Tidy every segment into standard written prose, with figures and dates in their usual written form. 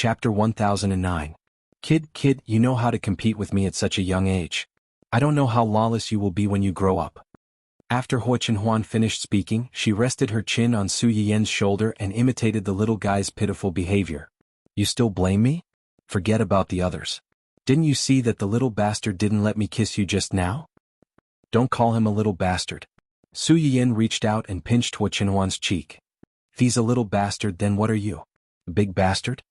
Chapter 1009. Kid, you know how to compete with me at such a young age. I don't know how lawless you will be when you grow up. After Huo Chenhuan finished speaking, she rested her chin on Su Yiyan's shoulder and imitated the little guy's pitiful behavior. You still blame me? Forget about the others. Didn't you see that the little bastard didn't let me kiss you just now? Don't call him a little bastard. Su Yiyan reached out and pinched Huo Chenhuan's cheek. If he's a little bastard, then what are you? A big bastard?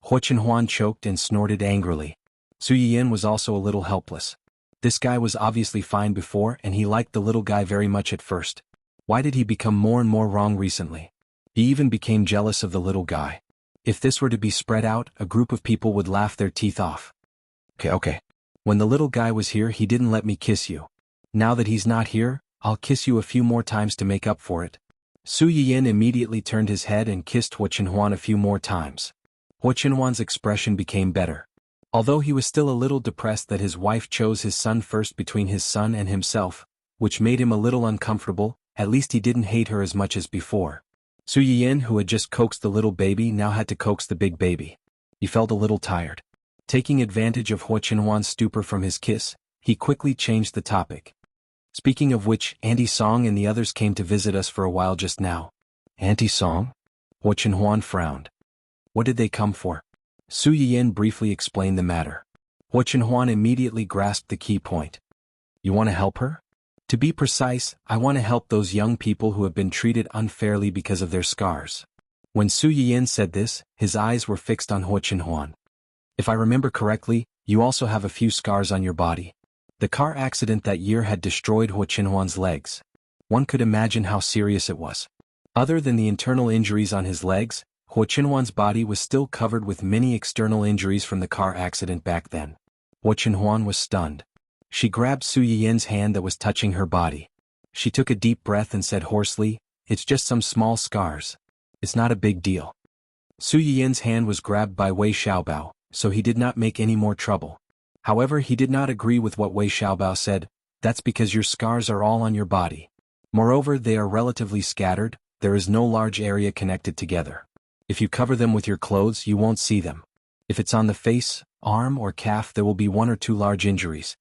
Huo Chenhuan choked and snorted angrily. Su Yiyan was also a little helpless. This guy was obviously fine before and he liked the little guy very much at first. Why did he become more and more wrong recently? He even became jealous of the little guy. If this were to be spread out, a group of people would laugh their teeth off. Okay. When the little guy was here, he didn't let me kiss you. Now that he's not here, I'll kiss you a few more times to make up for it. Su Yiyan immediately turned his head and kissed Huo Chenhuan a few more times. Huo Chenhuan's expression became better. Although he was still a little depressed that his wife chose his son first between his son and himself, which made him a little uncomfortable, at least he didn't hate her as much as before. Su Yiyan, who had just coaxed the little baby, now had to coax the big baby. He felt a little tired. Taking advantage of Huo Chenhuan's stupor from his kiss, he quickly changed the topic. Speaking of which, Auntie Song and the others came to visit us for a while just now. Auntie Song? Huo Chenhuan frowned. What did they come for? Su Yiyan briefly explained the matter. Huo Chenhuan immediately grasped the key point. You want to help her? To be precise, I want to help those young people who have been treated unfairly because of their scars. When Su Yiyan said this, his eyes were fixed on Huo Chenhuan. If I remember correctly, you also have a few scars on your body. The car accident that year had destroyed Huo Chenhuan's legs. One could imagine how serious it was. Other than the internal injuries on his legs, Huo Chenhuan's body was still covered with many external injuries from the car accident back then. Huo Chenhuan was stunned. She grabbed Su Yiyan's hand that was touching her body. She took a deep breath and said hoarsely, "It's just some small scars. It's not a big deal." Su Yiyan's hand was grabbed by Wei Xiaobao, so he did not make any more trouble. However, he did not agree with what Wei Xiaobao said. That's because your scars are all on your body. Moreover, they are relatively scattered, there is no large area connected together. If you cover them with your clothes, you won't see them. If it's on the face, arm, or calf, there will be one or two large injuries.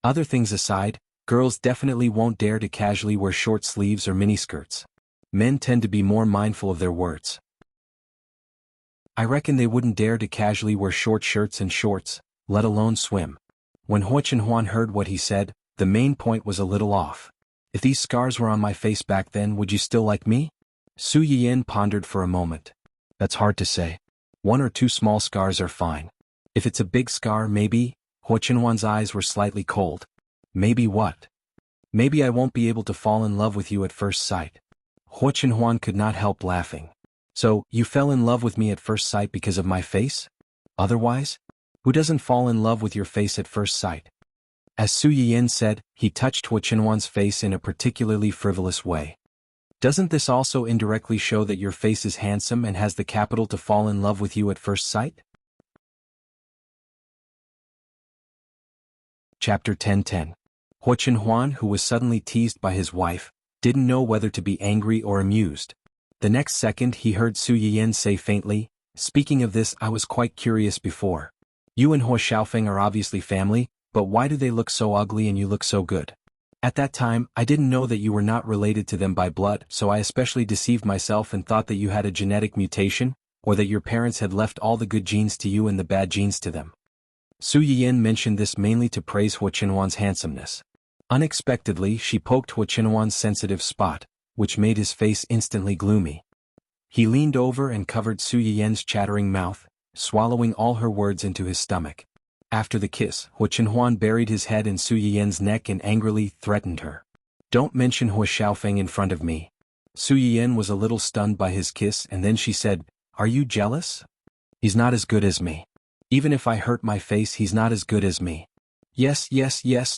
Other things aside, girls definitely won't dare to casually wear short sleeves or miniskirts. Men tend to be more mindful of their words. I reckon they wouldn't dare to casually wear short shirts and shorts, let alone swim. When Huo Chenhuan heard what he said, the main point was a little off. If these scars were on my face back then, would you still like me? Su Yiyan pondered for a moment. That's hard to say. One or two small scars are fine. If it's a big scar, maybe. Huo Chenhuan's eyes were slightly cold. Maybe what? Maybe I won't be able to fall in love with you at first sight. Huo Chenhuan could not help laughing. So, you fell in love with me at first sight because of my face? Otherwise? Who doesn't fall in love with your face at first sight? As Su Yiyan said, he touched Huo Chenhuan's face in a particularly frivolous way. Doesn't this also indirectly show that your face is handsome and has the capital to fall in love with you at first sight? Chapter 1010. Huo Chenhuan, who was suddenly teased by his wife, didn't know whether to be angry or amused. The next second he heard Su Yiyan say faintly, "Speaking of this, I was quite curious before. You and Huo Xiaofeng are obviously family, but why do they look so ugly and you look so good? At that time, I didn't know that you were not related to them by blood, so I especially deceived myself and thought that you had a genetic mutation, or that your parents had left all the good genes to you and the bad genes to them." Su Yiyan mentioned this mainly to praise Huo Chenhuan's handsomeness. Unexpectedly, she poked Huo Chenhuan's sensitive spot, which made his face instantly gloomy. He leaned over and covered Su Yiyan's chattering mouth, swallowing all her words into his stomach. After the kiss, Huo Chenhuan buried his head in Su Yiyan's neck and angrily threatened her. "Don't mention Huo Xiaofeng in front of me." Su Yiyan was a little stunned by his kiss and then she said, "Are you jealous? He's not as good as me. Even if I hurt my face, he's not as good as me. Yes,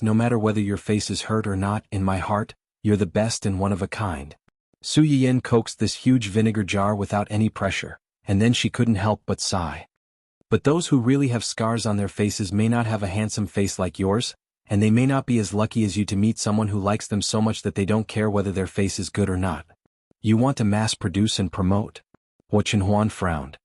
no matter whether your face is hurt or not, in my heart, you're the best and one of a kind." Su Yiyan coaxed this huge vinegar jar without any pressure, and then she couldn't help but sigh. But those who really have scars on their faces may not have a handsome face like yours, and they may not be as lucky as you to meet someone who likes them so much that they don't care whether their face is good or not. You want to mass produce and promote? Huo Chenhuan frowned.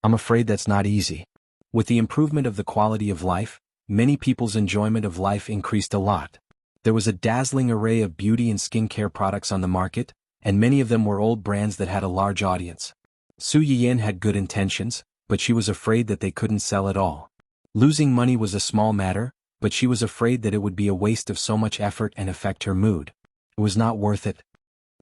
I'm afraid that's not easy. With the improvement of the quality of life, many people's enjoyment of life increased a lot. There was a dazzling array of beauty and skincare products on the market, and many of them were old brands that had a large audience. Su Yiyin had good intentions, but she was afraid that they couldn't sell at all. Losing money was a small matter, but she was afraid that it would be a waste of so much effort and affect her mood. It was not worth it.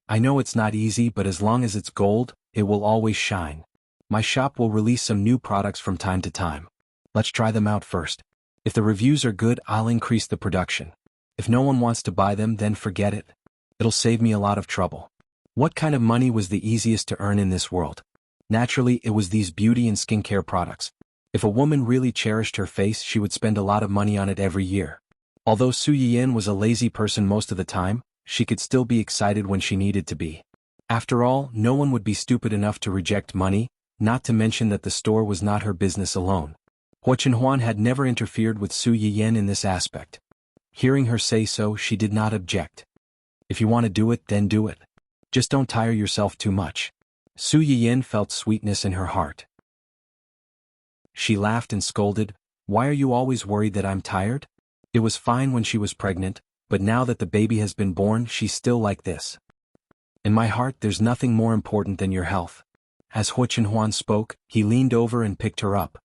I know it's not easy, but as long as it's gold, it will always shine. My shop will release some new products from time to time. Let's try them out first. If the reviews are good, I'll increase the production. If no one wants to buy them, then forget it. It'll save me a lot of trouble. What kind of money was the easiest to earn in this world? Naturally, it was these beauty and skincare products. If a woman really cherished her face, she would spend a lot of money on it every year. Although Su Yiyin was a lazy person most of the time, she could still be excited when she needed to be. After all, no one would be stupid enough to reject money, not to mention that the store was not her business alone. Huo Chenhuan had never interfered with Su Yiyin in this aspect. Hearing her say so, she did not object. If you want to do it, then do it. Just don't tire yourself too much. Su Yiyin felt sweetness in her heart. She laughed and scolded, "Why are you always worried that I'm tired?" It was fine when she was pregnant, but now that the baby has been born, she's still like this. In my heart, there's nothing more important than your health. As Huo Chenhuan spoke, he leaned over and picked her up.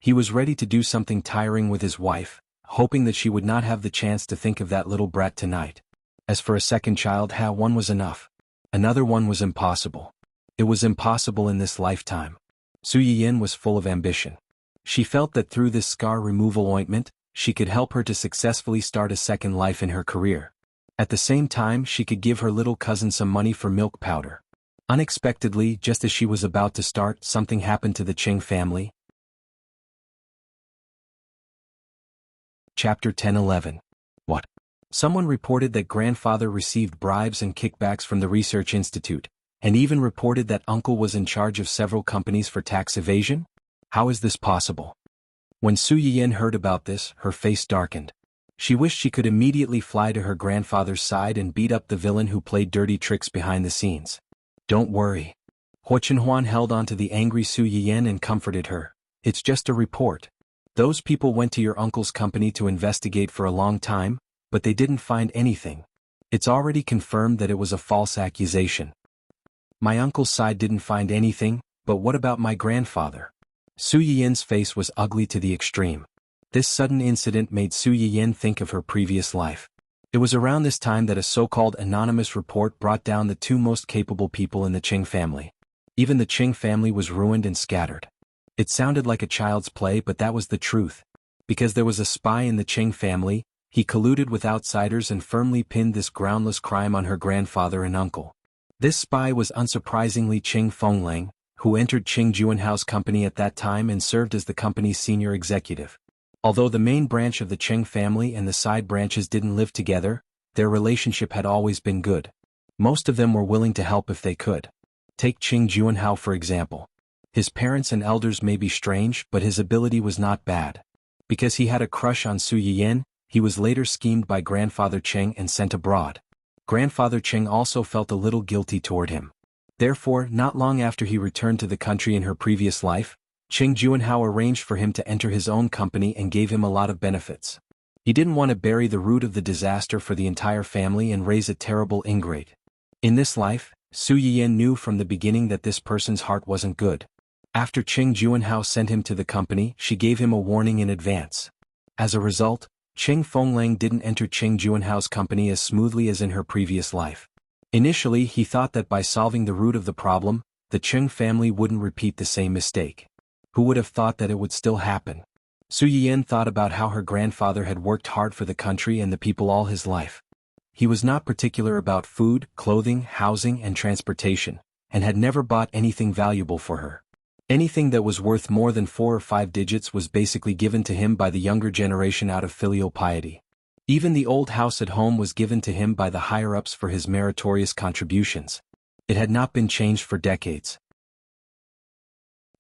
He was ready to do something tiring with his wife, hoping that she would not have the chance to think of that little brat tonight. As for a second child, one was enough. Another one was impossible. It was impossible in this lifetime. Su Yiyin was full of ambition. She felt that through this scar removal ointment, she could help her to successfully start a second life in her career. At the same time, she could give her little cousin some money for milk powder. Unexpectedly, just as she was about to start, something happened to the Cheng family. Chapter 10-11. What? Someone reported that grandfather received bribes and kickbacks from the research institute, and even reported that uncle was in charge of several companies for tax evasion? How is this possible? When Su Yiyin heard about this, her face darkened. She wished she could immediately fly to her grandfather's side and beat up the villain who played dirty tricks behind the scenes. Don't worry. Huo Chenhuan held on to the angry Su Yiyin and comforted her. It's just a report. Those people went to your uncle's company to investigate for a long time, but they didn't find anything. It's already confirmed that it was a false accusation. My uncle's side didn't find anything, but what about my grandfather? Su Yiyin's face was ugly to the extreme. This sudden incident made Su Yiyin think of her previous life. It was around this time that a so-called anonymous report brought down the two most capable people in the Cheng family. Even the Cheng family was ruined and scattered. It sounded like a child's play, but that was the truth. Because there was a spy in the Cheng family, he colluded with outsiders and firmly pinned this groundless crime on her grandfather and uncle. This spy was unsurprisingly Cheng Fenglang, who entered Cheng Juanhao's company at that time and served as the company's senior executive. Although the main branch of the Cheng family and the side branches didn't live together, their relationship had always been good. Most of them were willing to help if they could. Take Cheng Juanhao for example. His parents and elders may be strange, but his ability was not bad. Because he had a crush on Su Yiyin, he was later schemed by grandfather Cheng and sent abroad. Grandfather Cheng also felt a little guilty toward him. Therefore, not long after he returned to the country in her previous life, Cheng Juanhao arranged for him to enter his own company and gave him a lot of benefits. He didn't want to bury the root of the disaster for the entire family and raise a terrible ingrate. In this life, Su Yiyin knew from the beginning that this person's heart wasn't good. After Cheng Juanhao sent him to the company, she gave him a warning in advance. As a result, Cheng Fenglang didn't enter Cheng Juanhao's company as smoothly as in her previous life. Initially, he thought that by solving the root of the problem, the Cheng family wouldn't repeat the same mistake. Who would have thought that it would still happen? Su Yiyin thought about how her grandfather had worked hard for the country and the people all his life. He was not particular about food, clothing, housing, and transportation, and had never bought anything valuable for her. Anything that was worth more than 4 or 5 digits was basically given to him by the younger generation out of filial piety. Even the old house at home was given to him by the higher-ups for his meritorious contributions. It had not been changed for decades.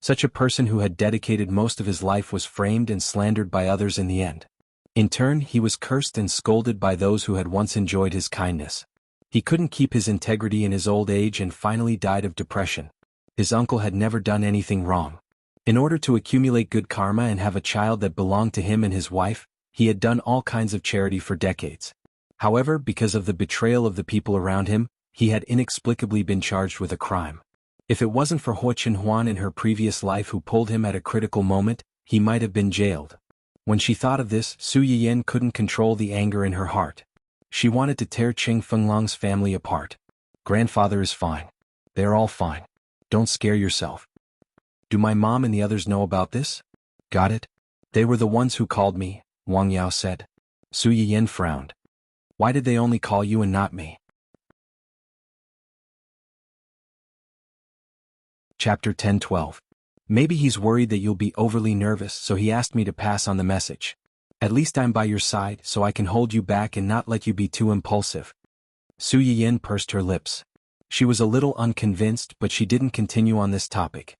Such a person who had dedicated most of his life was framed and slandered by others in the end. In turn, he was cursed and scolded by those who had once enjoyed his kindness. He couldn't keep his integrity in his old age and finally died of depression. His uncle had never done anything wrong. In order to accumulate good karma and have a child that belonged to him and his wife, he had done all kinds of charity for decades. However, because of the betrayal of the people around him, he had inexplicably been charged with a crime. If it wasn't for Huo Chenhuan in her previous life who pulled him at a critical moment, he might have been jailed. When she thought of this, Su Yiyan couldn't control the anger in her heart. She wanted to tear Qing Fenglong's family apart. Grandfather is fine. They're all fine. Don't scare yourself. Do my mom and the others know about this? Got it? They were the ones who called me, Wang Yao said. Su Yiyan frowned. Why did they only call you and not me? Chapter 10-12. Maybe he's worried that you'll be overly nervous, so he asked me to pass on the message. At least I'm by your side, so I can hold you back and not let you be too impulsive. Su Yiyan pursed her lips. She was a little unconvinced, but she didn't continue on this topic.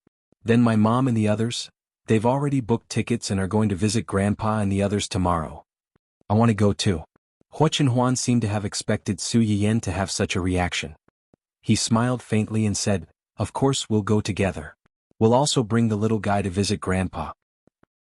Then my mom and the others, they've already booked tickets and are going to visit Grandpa and the others tomorrow. I want to go too. Huo Chenhuan seemed to have expected Su Yiyan to have such a reaction. He smiled faintly and said, Of course we'll go together. We'll also bring the little guy to visit Grandpa.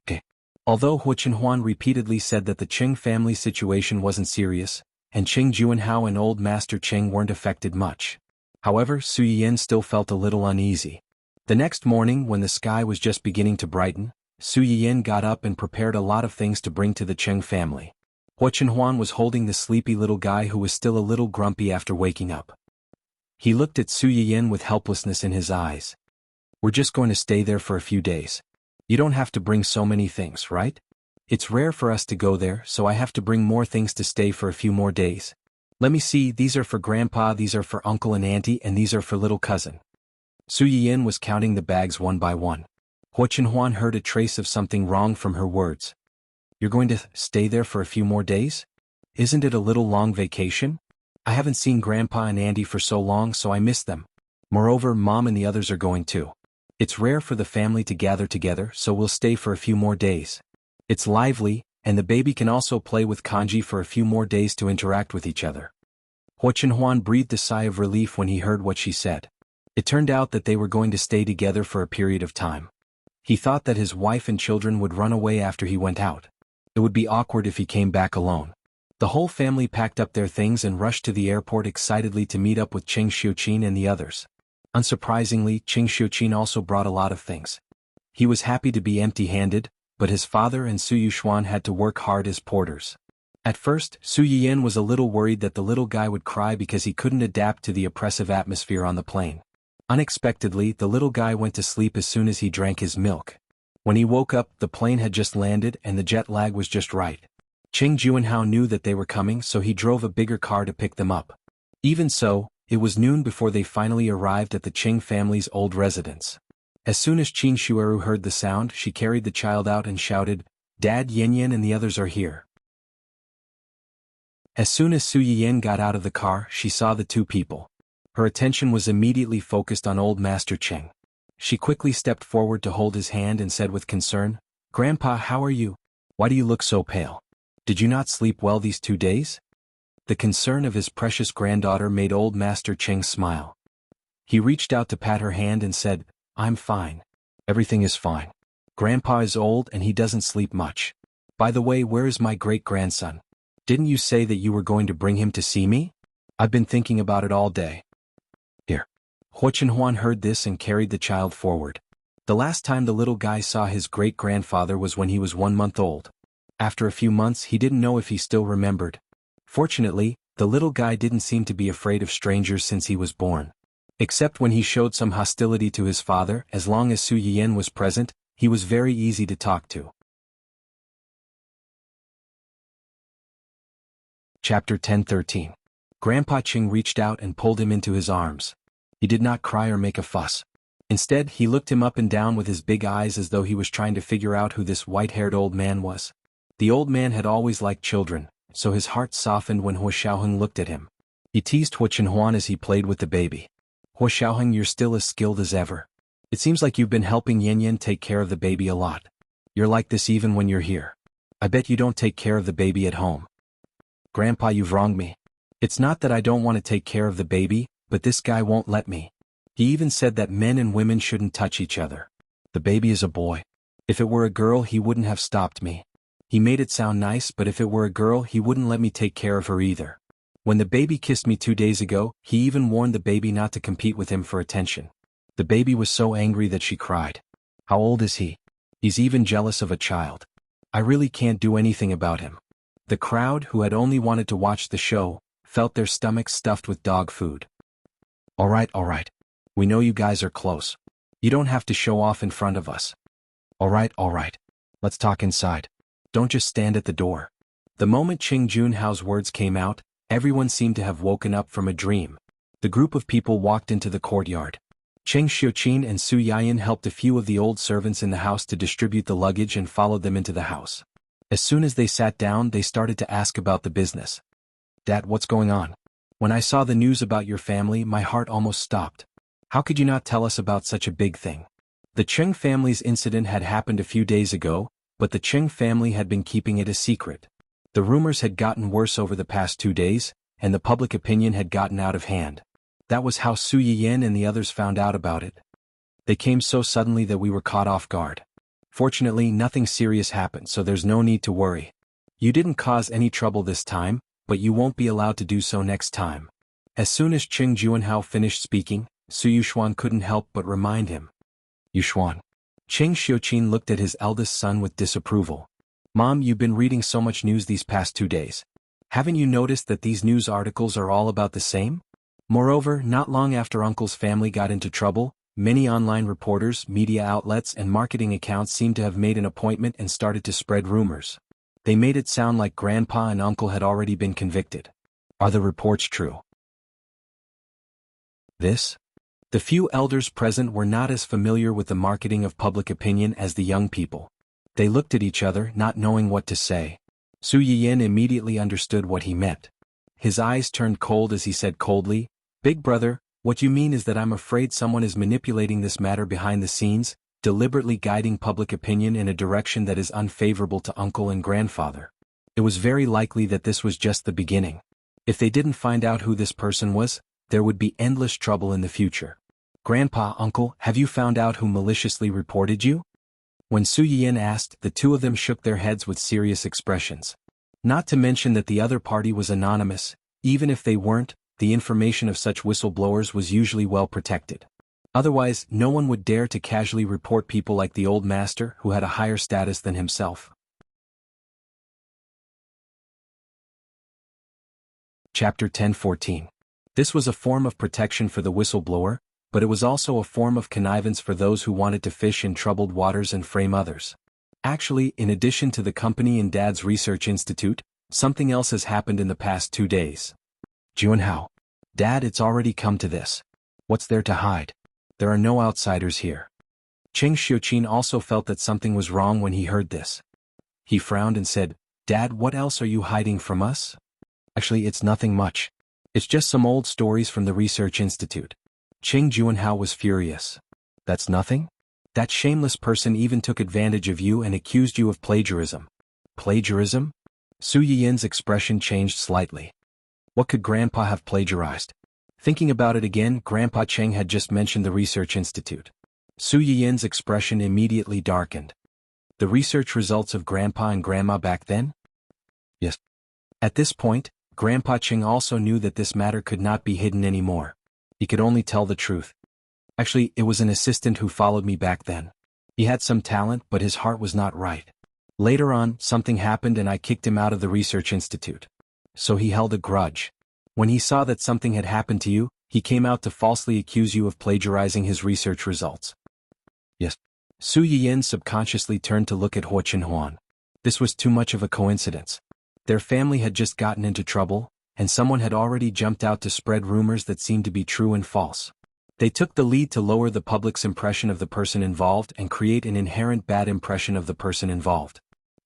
Okay. Although Huo Chenhuan repeatedly said that the Qing family situation wasn't serious, and Qing Juanhao and Old Master Qing weren't affected much. However, Su Yiyan still felt a little uneasy. The next morning, when the sky was just beginning to brighten, Su Yiyan got up and prepared a lot of things to bring to the Qing family. Huo Chenhuan was holding the sleepy little guy who was still a little grumpy after waking up. He looked at Su Yiyan with helplessness in his eyes. We're just going to stay there for a few days. You don't have to bring so many things, right? It's rare for us to go there, so I have to bring more things to stay for a few more days. Let me see, these are for Grandpa, these are for Uncle and Auntie, and these are for little cousin. Su Yiyan was counting the bags one by one. Huo Chenhuan heard a trace of something wrong from her words. You're going to stay there for a few more days? Isn't it a little long vacation? I haven't seen Grandpa and Auntie for so long, so I miss them. Moreover, Mom and the others are going too. It's rare for the family to gather together, so we'll stay for a few more days. It's lively, and the baby can also play with kanji for a few more days to interact with each other. Huo Chenhuan breathed a sigh of relief when he heard what she said. It turned out that they were going to stay together for a period of time. He thought that his wife and children would run away after he went out. It would be awkward if he came back alone. The whole family packed up their things and rushed to the airport excitedly to meet up with Qing Xiuqin and the others. Unsurprisingly, Qing Xiuqin also brought a lot of things. He was happy to be empty-handed, but his father and Su Yuxuan had to work hard as porters. At first, Su Yiyan was a little worried that the little guy would cry because he couldn't adapt to the oppressive atmosphere on the plane. Unexpectedly, the little guy went to sleep as soon as he drank his milk. When he woke up, the plane had just landed and the jet lag was just right. Qing Juanhao knew that they were coming, so he drove a bigger car to pick them up. Even so, it was noon before they finally arrived at the Qing family's old residence. As soon as Qin Shueru heard the sound, she carried the child out and shouted, Dad, Yanyan and the others are here. As soon as Su Yiyan got out of the car, she saw the two people. Her attention was immediately focused on Old Master Qing. She quickly stepped forward to hold his hand and said with concern, Grandpa, how are you? Why do you look so pale? Did you not sleep well these 2 days? The concern of his precious granddaughter made Old Master Qing smile. He reached out to pat her hand and said, I'm fine. Everything is fine. Grandpa is old and he doesn't sleep much. By the way, where is my great-grandson? Didn't you say that you were going to bring him to see me? I've been thinking about it all day. Here. Huo Chenhuan heard this and carried the child forward. The last time the little guy saw his great-grandfather was when he was 1 month old. After a few months, he didn't know if he still remembered. Fortunately, the little guy didn't seem to be afraid of strangers since he was born. Except when he showed some hostility to his father, as long as Su Yiyan was present, he was very easy to talk to. Chapter 10-13. Grandpa Qing reached out and pulled him into his arms. He did not cry or make a fuss. Instead, he looked him up and down with his big eyes as though he was trying to figure out who this white-haired old man was. The old man had always liked children, so his heart softened when Huo Xiaoheng looked at him. He teased Huo Chenhuan as he played with the baby. Huo Xiaoheng, you're still as skilled as ever. It seems like you've been helping Yanyan take care of the baby a lot. You're like this even when you're here. I bet you don't take care of the baby at home. Grandpa, you've wronged me. It's not that I don't want to take care of the baby, but this guy won't let me. He even said that men and women shouldn't touch each other. The baby is a boy. If it were a girl he wouldn't have stopped me. He made it sound nice, but if it were a girl he wouldn't let me take care of her either. When the baby kissed me 2 days ago, he even warned the baby not to compete with him for attention. The baby was so angry that she cried. How old is he? He's even jealous of a child. I really can't do anything about him. The crowd, who had only wanted to watch the show, felt their stomachs stuffed with dog food. All right. We know you guys are close. You don't have to show off in front of us. All right. Let's talk inside. Don't just stand at the door. The moment Ching Junhao's words came out, everyone seemed to have woken up from a dream. The group of people walked into the courtyard. Cheng Xiuqin and Su Yayan helped a few of the old servants in the house to distribute the luggage and followed them into the house. As soon as they sat down, they started to ask about the business. Dad, what's going on? When I saw the news about your family, my heart almost stopped. How could you not tell us about such a big thing? The Cheng family's incident had happened a few days ago, but the Cheng family had been keeping it a secret. The rumors had gotten worse over the past 2 days, and the public opinion had gotten out of hand. That was how Su Yiyan and the others found out about it. They came so suddenly that we were caught off guard. Fortunately, nothing serious happened, so there's no need to worry. You didn't cause any trouble this time, but you won't be allowed to do so next time. As soon as Ching Junhao finished speaking, Su Yuxuan couldn't help but remind him. Yuxuan. Cheng Xiuqin looked at his eldest son with disapproval. Mom, you've been reading so much news these past 2 days. Haven't you noticed that these news articles are all about the same? Moreover, not long after Uncle's family got into trouble, many online reporters, media outlets, and marketing accounts seemed to have made an appointment and started to spread rumors. They made it sound like Grandpa and Uncle had already been convicted. Are the reports true? The few elders present were not as familiar with the marketing of public opinion as the young people. They looked at each other, not knowing what to say. Su Yiyan immediately understood what he meant. His eyes turned cold as he said coldly, Big brother, what you mean is that I'm afraid someone is manipulating this matter behind the scenes, deliberately guiding public opinion in a direction that is unfavorable to uncle and grandfather. It was very likely that this was just the beginning. If they didn't find out who this person was, there would be endless trouble in the future. Grandpa, uncle, have you found out who maliciously reported you? When Su Yiyan asked, the two of them shook their heads with serious expressions. Not to mention that the other party was anonymous. Even if they weren't, the information of such whistleblowers was usually well protected. Otherwise, no one would dare to casually report people like the old master who had a higher status than himself. Chapter 10:14. This was a form of protection for the whistleblower, but it was also a form of connivance for those who wanted to fish in troubled waters and frame others. Actually, in addition to the company and Dad's research institute, something else has happened in the past 2 days. Junhao. Dad, it's already come to this. What's there to hide? There are no outsiders here. Cheng Xiuqin also felt that something was wrong when he heard this. He frowned and said, Dad, what else are you hiding from us? Actually, it's nothing much. It's just some old stories from the research institute. Cheng Junhao was furious. That's nothing? That shameless person even took advantage of you and accused you of plagiarism. Plagiarism? Su Yiyan's expression changed slightly. What could Grandpa have plagiarized? Thinking about it again, Grandpa Cheng had just mentioned the research institute. Su Yiyan's expression immediately darkened. The research results of Grandpa and Grandma back then? Yes. At this point, Grandpa Cheng also knew that this matter could not be hidden anymore. He could only tell the truth. Actually, it was an assistant who followed me back then. He had some talent, but his heart was not right. Later on, something happened and I kicked him out of the research institute. So he held a grudge. When he saw that something had happened to you, he came out to falsely accuse you of plagiarizing his research results. Yes. Su Yiyan subconsciously turned to look at Huo Chenhuan. This was too much of a coincidence. Their family had just gotten into trouble, and someone had already jumped out to spread rumors that seemed to be true and false. They took the lead to lower the public's impression of the person involved and create an inherent bad impression of the person involved.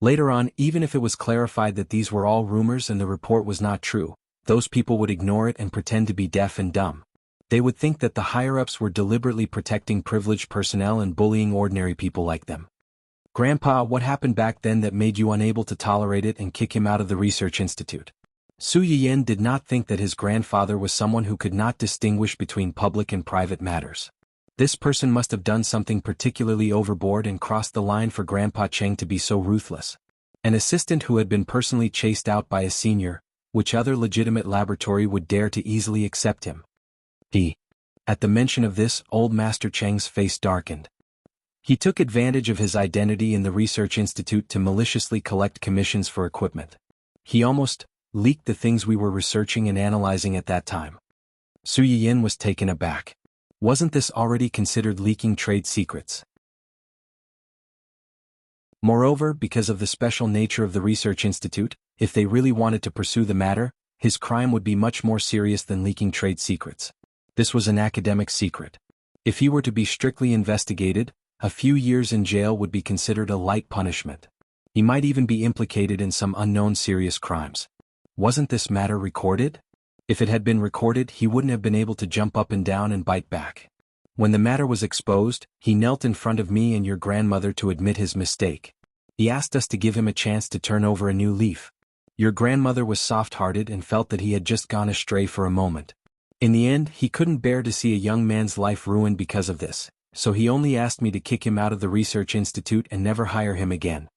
Later on, even if it was clarified that these were all rumors and the report was not true, those people would ignore it and pretend to be deaf and dumb. They would think that the higher-ups were deliberately protecting privileged personnel and bullying ordinary people like them. Grandpa, what happened back then that made you unable to tolerate it and kick him out of the research institute? Su Yiyan did not think that his grandfather was someone who could not distinguish between public and private matters. This person must have done something particularly overboard and crossed the line for Grandpa Cheng to be so ruthless. An assistant who had been personally chased out by a senior, which other legitimate laboratory would dare to easily accept him? At the mention of this, old Master Cheng's face darkened. He took advantage of his identity in the research institute to maliciously collect commissions for equipment. He almost leaked the things we were researching and analyzing at that time. Su Yiyin was taken aback. Wasn't this already considered leaking trade secrets? Moreover, because of the special nature of the research institute, if they really wanted to pursue the matter, his crime would be much more serious than leaking trade secrets. This was an academic secret. If he were to be strictly investigated, a few years in jail would be considered a light punishment. He might even be implicated in some unknown serious crimes. Wasn't this matter recorded? If it had been recorded, he wouldn't have been able to jump up and down and bite back. When the matter was exposed, he knelt in front of me and your grandmother to admit his mistake. He asked us to give him a chance to turn over a new leaf. Your grandmother was soft-hearted and felt that he had just gone astray for a moment. In the end, he couldn't bear to see a young man's life ruined because of this, so he only asked me to kick him out of the research institute and never hire him again.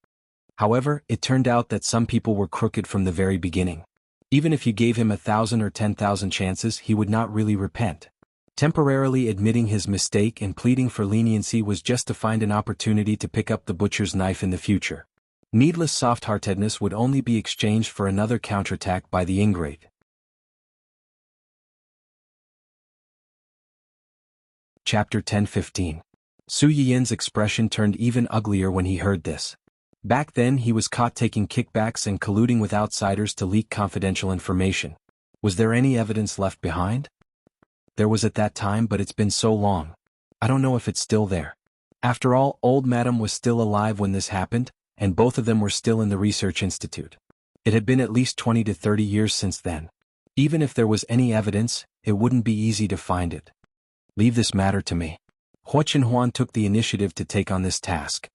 However, it turned out that some people were crooked from the very beginning. Even if you gave him 1,000 or 10,000 chances, he would not really repent. Temporarily admitting his mistake and pleading for leniency was just to find an opportunity to pick up the butcher's knife in the future. Needless soft-heartedness would only be exchanged for another counterattack by the ingrate. Chapter 10:15. Su Yiyin's expression turned even uglier when he heard this. Back then he was caught taking kickbacks and colluding with outsiders to leak confidential information. Was there any evidence left behind? There was at that time, but it's been so long. I don't know if it's still there. After all, old Madam was still alive when this happened, and both of them were still in the research institute. It had been at least 20 to 30 years since then. Even if there was any evidence, it wouldn't be easy to find it. Leave this matter to me. Hua Chenhuan took the initiative to take on this task.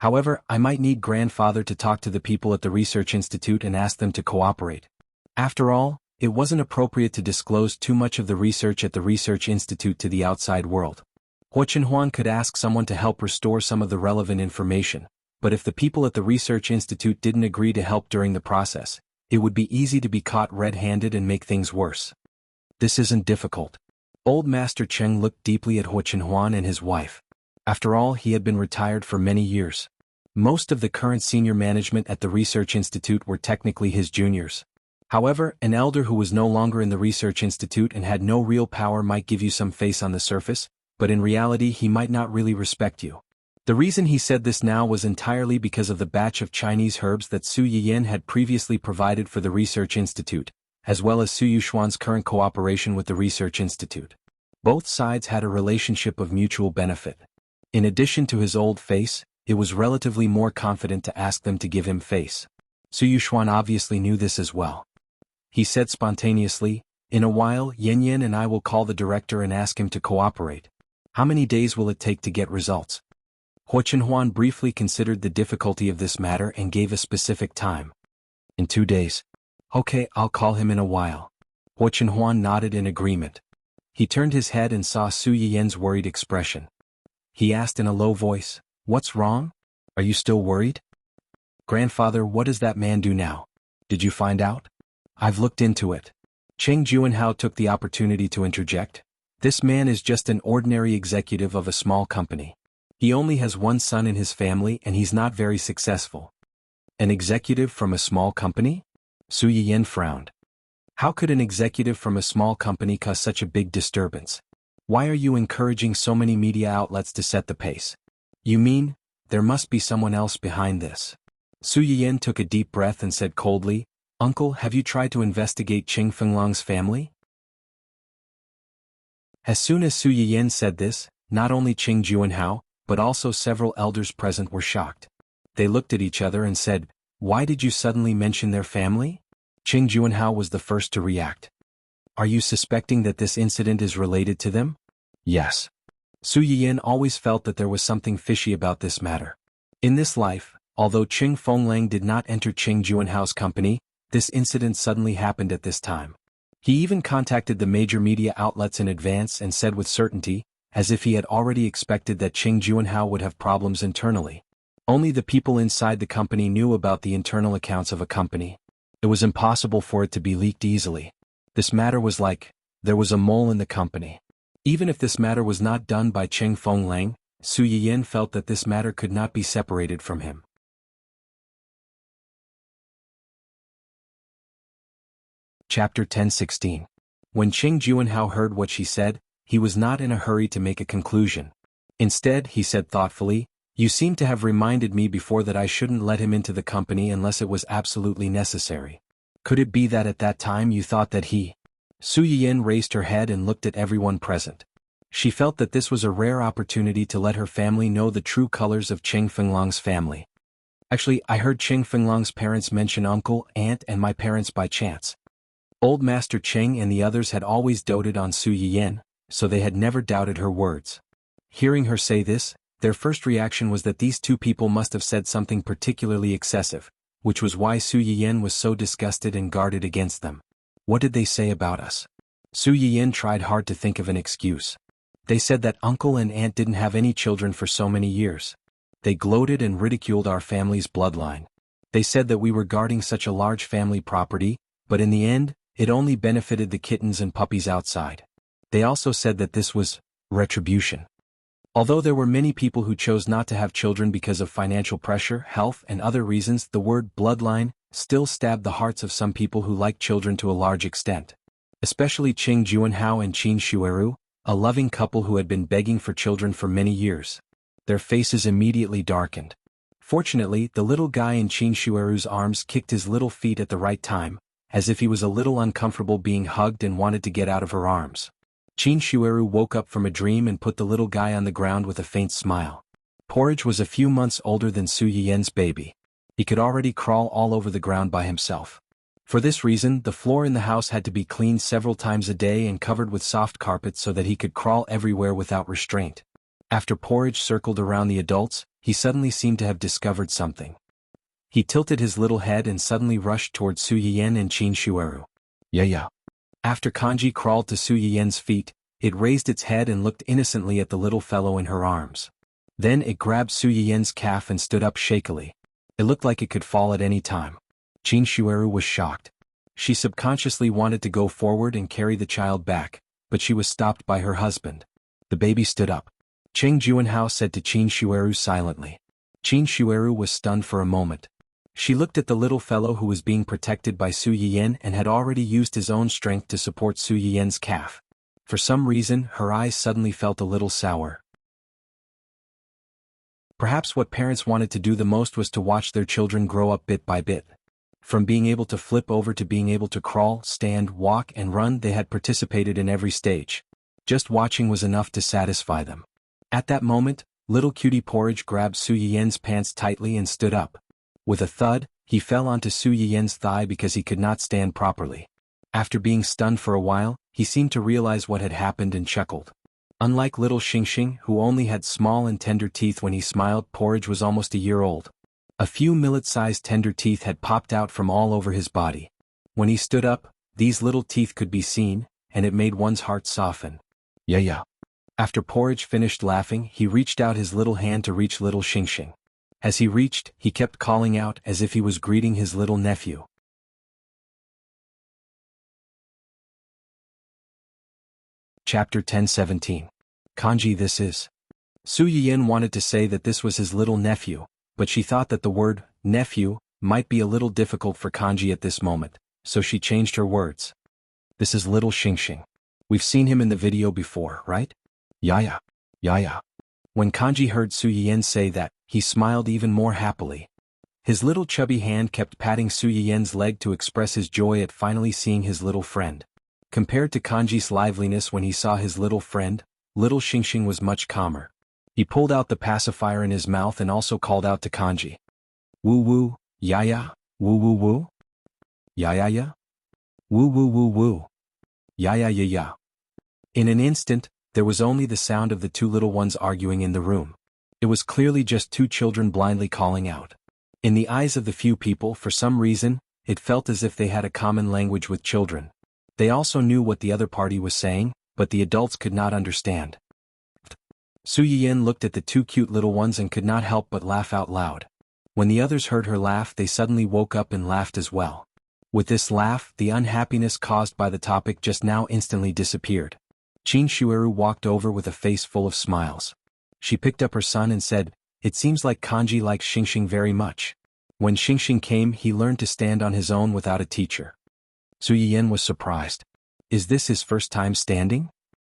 However, I might need grandfather to talk to the people at the research institute and ask them to cooperate. After all, it wasn't appropriate to disclose too much of the research at the research institute to the outside world. Hua Chenhuan could ask someone to help restore some of the relevant information, but if the people at the research institute didn't agree to help during the process, it would be easy to be caught red-handed and make things worse. This isn't difficult. Old Master Cheng looked deeply at Hua Chenhuan and his wife. After all, he had been retired for many years. Most of the current senior management at the research institute were technically his juniors. However, an elder who was no longer in the research institute and had no real power might give you some face on the surface, but in reality he might not really respect you. The reason he said this now was entirely because of the batch of Chinese herbs that Su Yiyin had previously provided for the research institute, as well as Su Yushuan's current cooperation with the research institute. Both sides had a relationship of mutual benefit. In addition to his old face, it was relatively more confident to ask them to give him face. Su Yushuan obviously knew this as well. He said spontaneously, "In a while, Yan Yan and I will call the director and ask him to cooperate. How many days will it take to get results?" Hua Chenhuan briefly considered the difficulty of this matter and gave a specific time. "In 2 days. Okay, I'll call him in a while." Hua Chenhuan nodded in agreement. He turned his head and saw Su Yiyin's worried expression. He asked in a low voice, "What's wrong? Are you still worried?" "Grandfather, what does that man do now? Did you find out?" "I've looked into it." Cheng Juanhao took the opportunity to interject. "This man is just an ordinary executive of a small company. He only has one son in his family and he's not very successful." "An executive from a small company?" Su Yiyin frowned. "How could an executive from a small company cause such a big disturbance? Why are you encouraging so many media outlets to set the pace? You mean, there must be someone else behind this?" Su Yiyin took a deep breath and said coldly, "Uncle, have you tried to investigate Qing Fenglong's family?" As soon as Su Yiyin said this, not only Qing Juanhao, but also several elders present were shocked. They looked at each other and said, "Why did you suddenly mention their family?" Qing Juanhao was the first to react. "Are you suspecting that this incident is related to them?" "Yes." Su Yiyin always felt that there was something fishy about this matter. In this life, although Qing Fenglang did not enter Qing Juanhao's company, this incident suddenly happened at this time. He even contacted the major media outlets in advance and said with certainty, as if he had already expected that Qing Juanhao would have problems internally. Only the people inside the company knew about the internal accounts of a company. It was impossible for it to be leaked easily. This matter was like, there was a mole in the company. Even if this matter was not done by Cheng Fenglang, Su Yiyan felt that this matter could not be separated from him. Chapter 10:16. When Qing Juanhao heard what she said, he was not in a hurry to make a conclusion. Instead, he said thoughtfully, "You seem to have reminded me before that I shouldn't let him into the company unless it was absolutely necessary. Could it be that at that time you thought that he—" Su Yiyan raised her head and looked at everyone present. She felt that this was a rare opportunity to let her family know the true colors of Cheng Fenglong's family. "Actually, I heard Cheng Fenglong's parents mention uncle, aunt and my parents by chance." Old Master Cheng and the others had always doted on Su Yiyan, so they had never doubted her words. Hearing her say this, their first reaction was that these two people must have said something particularly excessive, which was why Su Yiyan was so disgusted and guarded against them. "What did they say about us?" Su Yiyan tried hard to think of an excuse. "They said that uncle and aunt didn't have any children for so many years. They gloated and ridiculed our family's bloodline. They said that we were guarding such a large family property, but in the end, it only benefited the kittens and puppies outside. They also said that this was retribution." Although there were many people who chose not to have children because of financial pressure, health, and other reasons, the word bloodline still stabbed the hearts of some people who liked children to a large extent. Especially Qing Juanhao and Qin Shueru, a loving couple who had been begging for children for many years. Their faces immediately darkened. Fortunately, the little guy in Qin Shueru's arms kicked his little feet at the right time, as if he was a little uncomfortable being hugged and wanted to get out of her arms. Qin Shueru woke up from a dream and put the little guy on the ground with a faint smile. Porridge was a few months older than Su Yiyan's baby. He could already crawl all over the ground by himself. For this reason, the floor in the house had to be cleaned several times a day and covered with soft carpets so that he could crawl everywhere without restraint. After Porridge circled around the adults, he suddenly seemed to have discovered something. He tilted his little head and suddenly rushed toward Su Yiyan and Qin Shueru. Yeah. After Kanji crawled to Su Yiyan's feet, it raised its head and looked innocently at the little fellow in her arms. Then it grabbed Su Yiyan's calf and stood up shakily. It looked like it could fall at any time. Qin Shueru was shocked. She subconsciously wanted to go forward and carry the child back, but she was stopped by her husband. The baby stood up. Cheng Juanhao said to Qin Shueru silently. Qin Shueru was stunned for a moment. She looked at the little fellow who was being protected by Su Yiyan and had already used his own strength to support Su Yiyan's calf. For some reason, her eyes suddenly felt a little sour. Perhaps what parents wanted to do the most was to watch their children grow up bit by bit. From being able to flip over to being able to crawl, stand, walk, and run, they had participated in every stage. Just watching was enough to satisfy them. At that moment, little cutie Porridge grabbed Su Yiyan's pants tightly and stood up. With a thud, he fell onto Su Yiyan's thigh because he could not stand properly. After being stunned for a while, he seemed to realize what had happened and chuckled. Unlike little Xingxing, who only had small and tender teeth when he smiled, Porridge was almost a year old. A few millet-sized tender teeth had popped out from all over his body. When he stood up, these little teeth could be seen, and it made one's heart soften. Yeah. After Porridge finished laughing, he reached out his little hand to reach little Xingxing. As he reached, he kept calling out as if he was greeting his little nephew. Chapter 10:17. Kanji, this is. Su Yiyan wanted to say that this was his little nephew, but she thought that the word, nephew, might be a little difficult for Kanji at this moment, so she changed her words. This is little Xingxing. We've seen him in the video before, right? Yeah. When Kanji heard Su Yiyan say that, he smiled even more happily. His little chubby hand kept patting Su Yiyan's leg to express his joy at finally seeing his little friend. Compared to Kanji's liveliness when he saw his little friend, little Xingxing was much calmer. He pulled out the pacifier in his mouth and also called out to Kanji. Woo, yeah, woo. Yeah. Woo. Yeah. In an instant, there was only the sound of the two little ones arguing in the room. It was clearly just two children blindly calling out. In the eyes of the few people, for some reason, it felt as if they had a common language with children. They also knew what the other party was saying, but the adults could not understand. Su Yiyan looked at the two cute little ones and could not help but laugh out loud. When the others heard her laugh, they suddenly woke up and laughed as well. With this laugh, the unhappiness caused by the topic just now instantly disappeared. Qin Shueru walked over with a face full of smiles. She picked up her son and said, "It seems like Kanji likes Xingxing very much." When Xingxing came, he learned to stand on his own without a teacher. Su Yiyan was surprised. Is this his first time standing?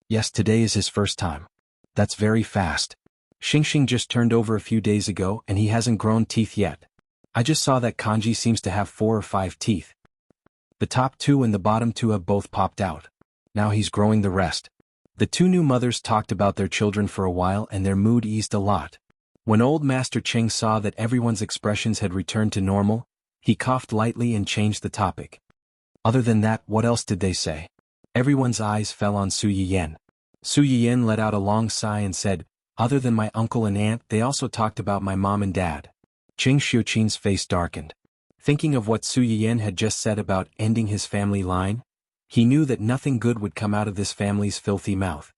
Yes, today is his first time. That's very fast. Xingxing just turned over a few days ago and he hasn't grown teeth yet. I just saw that Kanji seems to have 4 or 5 teeth. The top 2 and the bottom 2 have both popped out. Now he's growing the rest. The two new mothers talked about their children for a while and their mood eased a lot. When old Master Cheng saw that everyone's expressions had returned to normal, he coughed lightly and changed the topic. Other than that, what else did they say? Everyone's eyes fell on Su Yiyan. Su Yiyan let out a long sigh and said, "Other than my uncle and aunt, they also talked about my mom and dad." Qing Xiuqin's face darkened. Thinking of what Su Yiyan had just said about ending his family line, he knew that nothing good would come out of this family's filthy mouth.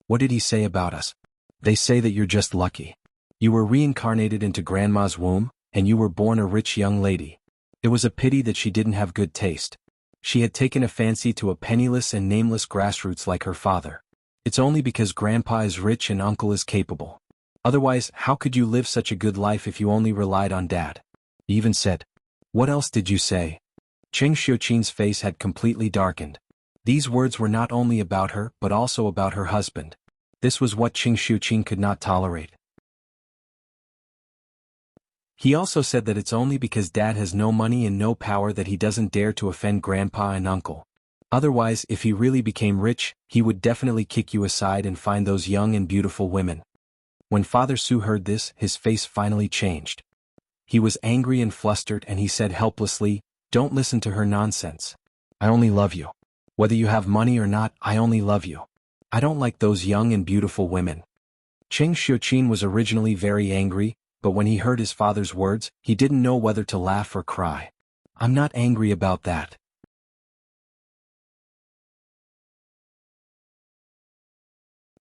What did he say about us? They say that you're just lucky. You were reincarnated into Grandma's womb, and you were born a rich young lady. It was a pity that she didn't have good taste. She had taken a fancy to a penniless and nameless grassroots like her father. It's only because Grandpa is rich and Uncle is capable. Otherwise, how could you live such a good life if you only relied on Dad? He even said, "What else did you say?" Qing Xiuqin's face had completely darkened. These words were not only about her but also about her husband. This was what Qing Xiuqin could not tolerate. He also said that it's only because Dad has no money and no power that he doesn't dare to offend Grandpa and Uncle. Otherwise, if he really became rich, he would definitely kick you aside and find those young and beautiful women. When Father Su heard this, his face finally changed. He was angry and flustered and he said helplessly, "Don't listen to her nonsense. I only love you. Whether you have money or not, I only love you. I don't like those young and beautiful women." Qing Xiuqin was originally very angry, but when he heard his father's words, he didn't know whether to laugh or cry. "I'm not angry about that."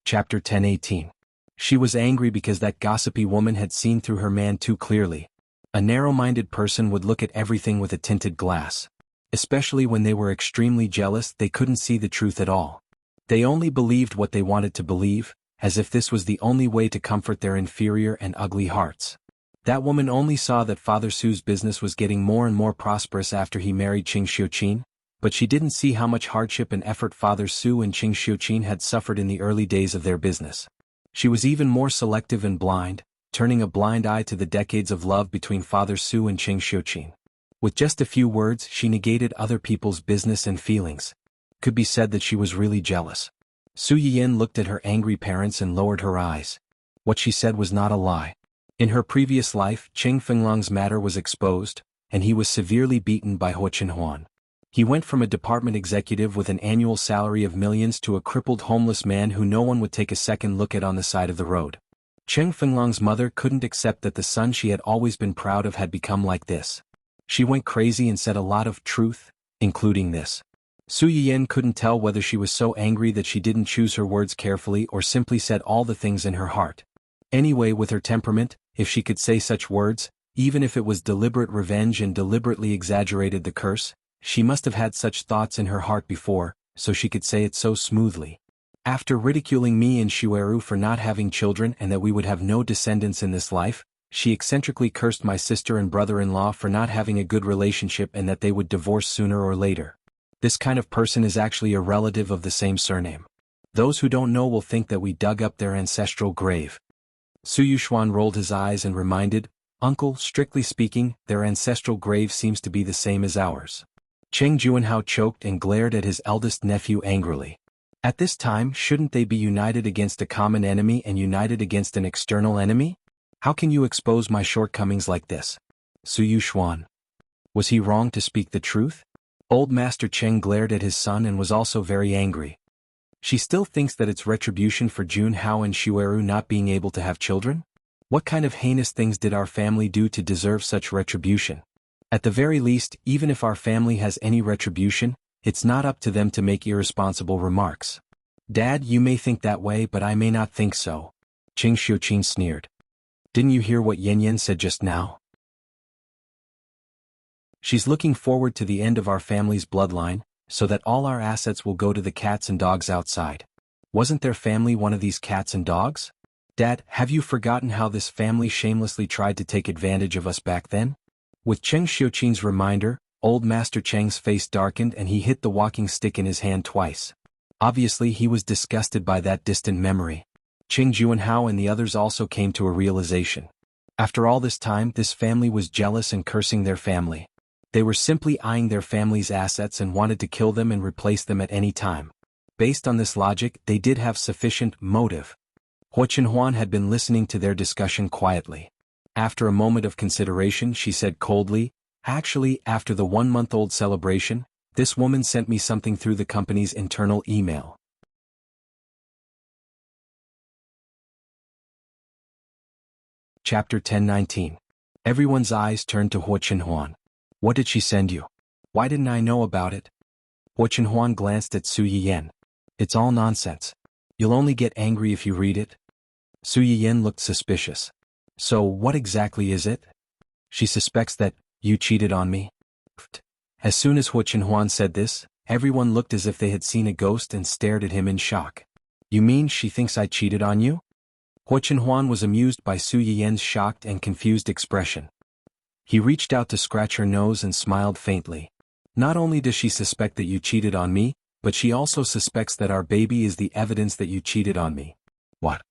Chapter 10:18. She was angry because that gossipy woman had seen through her man too clearly. A narrow-minded person would look at everything with a tinted glass. Especially when they were extremely jealous, they couldn't see the truth at all. They only believed what they wanted to believe, as if this was the only way to comfort their inferior and ugly hearts. That woman only saw that Father Su's business was getting more and more prosperous after he married Qing Xiuqin, but she didn't see how much hardship and effort Father Su and Qing Xiuqin had suffered in the early days of their business. She was even more selective and blind, turning a blind eye to the decades of love between Father Su and Qing Xiuqin. With just a few words, she negated other people's business and feelings. Could be said that she was really jealous. Su Yiyan looked at her angry parents and lowered her eyes. What she said was not a lie. In her previous life, Qing Fenglong's matter was exposed, and he was severely beaten by Huo Chenhuan. He went from a department executive with an annual salary of millions to a crippled homeless man who no one would take a second look at on the side of the road. Qing Fenglong's mother couldn't accept that the son she had always been proud of had become like this. She went crazy and said a lot of truth, including this. Su Yiyan couldn't tell whether she was so angry that she didn't choose her words carefully or simply said all the things in her heart. Anyway, with her temperament, if she could say such words, even if it was deliberate revenge and deliberately exaggerated the curse, she must have had such thoughts in her heart before, so she could say it so smoothly. After ridiculing me and Shueru for not having children and that we would have no descendants in this life, she eccentrically cursed my sister and brother-in-law for not having a good relationship and that they would divorce sooner or later. This kind of person is actually a relative of the same surname. Those who don't know will think that we dug up their ancestral grave. Su Yuxuan rolled his eyes and reminded, "Uncle, strictly speaking, their ancestral grave seems to be the same as ours." Cheng Juanhao choked and glared at his eldest nephew angrily. At this time, shouldn't they be united against a common enemy and united against an external enemy? How can you expose my shortcomings like this? Su Yuxuan. Was he wrong to speak the truth? Old Master Cheng glared at his son and was also very angry. She still thinks that it's retribution for Junhao and Shueru not being able to have children? What kind of heinous things did our family do to deserve such retribution? At the very least, even if our family has any retribution, it's not up to them to make irresponsible remarks. Dad, you may think that way but I may not think so. Ching Xiuqin sneered. Didn't you hear what Yan Yan said just now? She's looking forward to the end of our family's bloodline, so that all our assets will go to the cats and dogs outside. Wasn't their family one of these cats and dogs? Dad, have you forgotten how this family shamelessly tried to take advantage of us back then? With Cheng Xiuqin's reminder, old Master Cheng's face darkened and he hit the walking stick in his hand twice. Obviously he was disgusted by that distant memory. Cheng Juanhao and the others also came to a realization. After all this time, this family was jealous and cursing their family. They were simply eyeing their family's assets and wanted to kill them and replace them at any time. Based on this logic, they did have sufficient motive. Hua Chenhuan had been listening to their discussion quietly. After a moment of consideration, she said coldly, "Actually, after the 1-month-old celebration, this woman sent me something through the company's internal email." Chapter 10:19. Everyone's eyes turned to Hua Chenhuan. What did she send you? Why didn't I know about it? Hua Chenhuan glanced at Su Yiyan. It's all nonsense. You'll only get angry if you read it. Su Yiyan looked suspicious. So what exactly is it? She suspects that you cheated on me. As soon as Hua Chenhuan said this, everyone looked as if they had seen a ghost and stared at him in shock. You mean she thinks I cheated on you? Hua Chenhuan was amused by Su Yiyan's shocked and confused expression. He reached out to scratch her nose and smiled faintly. Not only does she suspect that you cheated on me, but she also suspects that our baby is the evidence that you cheated on me. What?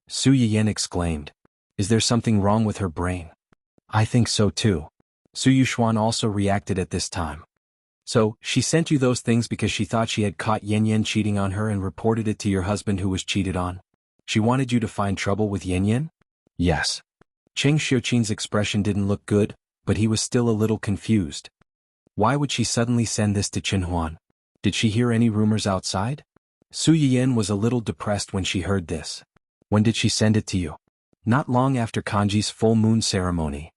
Su Yiyan exclaimed. Is there something wrong with her brain? I think so too. Su Yuxuan also reacted at this time. So, she sent you those things because she thought she had caught Yan Yan cheating on her and reported it to your husband who was cheated on? She wanted you to find trouble with Yan Yan? Yes. Cheng Xiuqin's expression didn't look good, but he was still a little confused. Why would she suddenly send this to Chenhuan? Did she hear any rumors outside? Su Yiyan was a little depressed when she heard this. When did she send it to you? Not long after Kanji's full moon ceremony.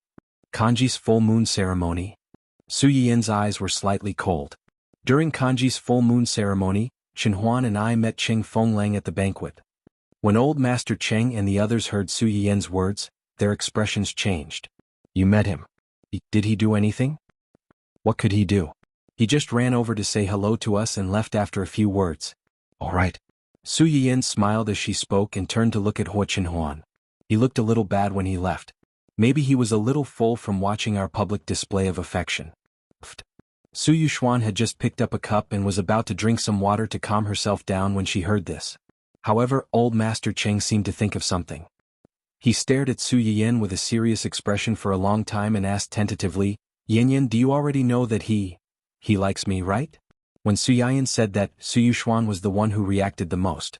Kanji's full moon ceremony? Su Yiyan's eyes were slightly cold. During Kanji's full moon ceremony, Chenhuan and I met Cheng Fenglang at the banquet. When old Master Cheng and the others heard Su Yiyan's words, their expressions changed. You met him. Did he do anything? What could he do? He just ran over to say hello to us and left after a few words. All right. Su Yiyan smiled as she spoke and turned to look at Hua Chenhuan. He looked a little bad when he left. Maybe he was a little full from watching our public display of affection. Su Yuxuan had just picked up a cup and was about to drink some water to calm herself down when she heard this. However, old Master Cheng seemed to think of something. He stared at Su Yiyan with a serious expression for a long time and asked tentatively, Yan Yan, do you already know that he likes me, right? When Su Yiyan said that, Su Yuxuan was the one who reacted the most.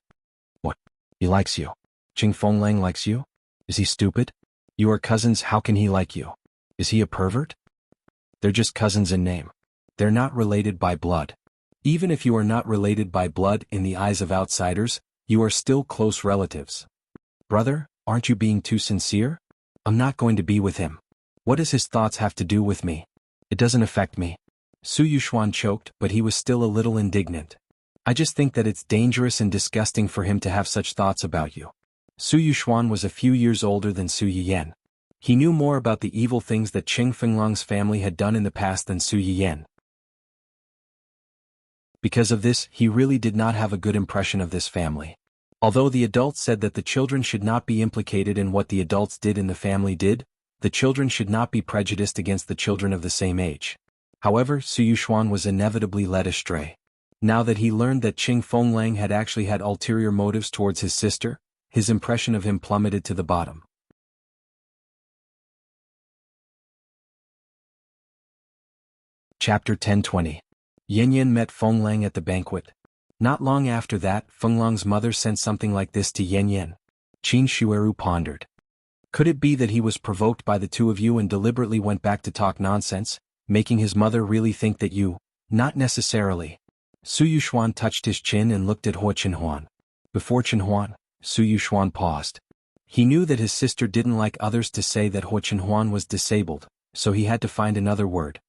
What? He likes you? Cheng Fenglang likes you? Is he stupid? You are cousins, how can he like you? Is he a pervert? They're just cousins in name. They're not related by blood. Even if you are not related by blood in the eyes of outsiders, you are still close relatives. Brother, aren't you being too sincere? I'm not going to be with him. What does his thoughts have to do with me? It doesn't affect me. Su Yuxuan choked, but he was still a little indignant. I just think that it's dangerous and disgusting for him to have such thoughts about you. Su Yuxuan was a few years older than Su Yiyan. He knew more about the evil things that Cheng Fenglong's family had done in the past than Su Yiyan. Because of this, he really did not have a good impression of this family. Although the adults said that the children should not be implicated in what the adults did in the family did, the children should not be prejudiced against the children of the same age. However, Su Yuxuan was inevitably led astray. Now that he learned that Cheng Fenglang had actually had ulterior motives towards his sister, his impression of him plummeted to the bottom. Chapter 10:20. Yan Yan met Fenglang at the banquet. Not long after that, Fenglong's mother sent something like this to Yan Yan. Qin Shueru pondered. Could it be that he was provoked by the two of you and deliberately went back to talk nonsense, making his mother really think that you? Not necessarily. Su Yuxuan touched his chin and looked at Hua Chenhuan. Before Chenhuan, Su Yuxuan paused. He knew that his sister didn't like others to say that Hua Chenhuan was disabled, so he had to find another word.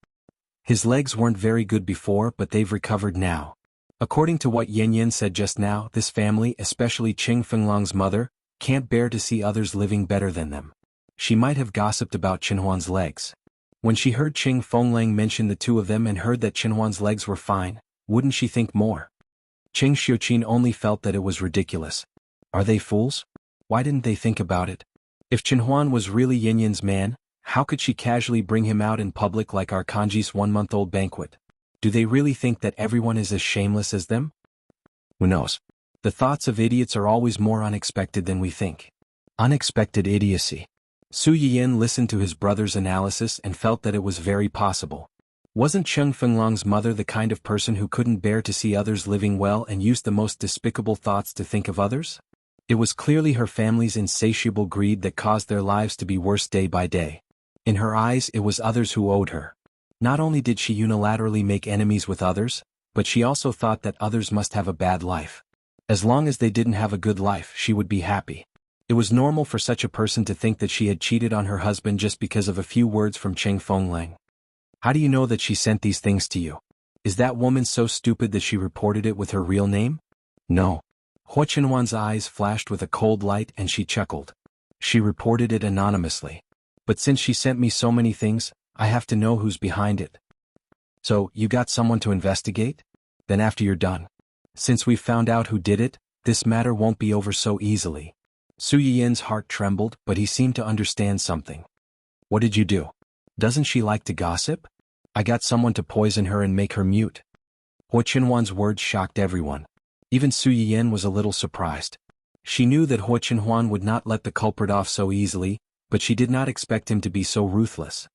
His legs weren't very good before, but they've recovered now. According to what Yan Yan said just now, this family, especially Cheng Fenglong's mother, can't bear to see others living better than them. She might have gossiped about Chenhuan's legs. When she heard Qing Fenglang mention the two of them and heard that Chenhuan's legs were fine, wouldn't she think more? Qing Xiuqin only felt that it was ridiculous. Are they fools? Why didn't they think about it? If Chenhuan was really Yinyan's man, how could she casually bring him out in public like our Kanji's 1-month-old banquet? Do they really think that everyone is as shameless as them? Who knows? The thoughts of idiots are always more unexpected than we think. Unexpected idiocy. Su Yiyan listened to his brother's analysis and felt that it was very possible. Wasn't Cheng Fenglong's mother the kind of person who couldn't bear to see others living well and used the most despicable thoughts to think of others? It was clearly her family's insatiable greed that caused their lives to be worse day by day. In her eyes, it was others who owed her. Not only did she unilaterally make enemies with others, but she also thought that others must have a bad life. As long as they didn't have a good life, she would be happy. It was normal for such a person to think that she had cheated on her husband just because of a few words from Cheng Fenglang. How do you know that she sent these things to you? Is that woman so stupid that she reported it with her real name? No. Hua Chenhuan's eyes flashed with a cold light and she chuckled. She reported it anonymously. But since she sent me so many things, I have to know who's behind it. So, you got someone to investigate? Then after you're done. Since we've found out who did it, this matter won't be over so easily. Su Yiyan's heart trembled, but he seemed to understand something. What did you do? Doesn't she like to gossip? I got someone to poison her and make her mute. Hua Chenhuan's words shocked everyone. Even Su Yiyan was a little surprised. She knew that Hua Chenhuan would not let the culprit off so easily, but she did not expect him to be so ruthless.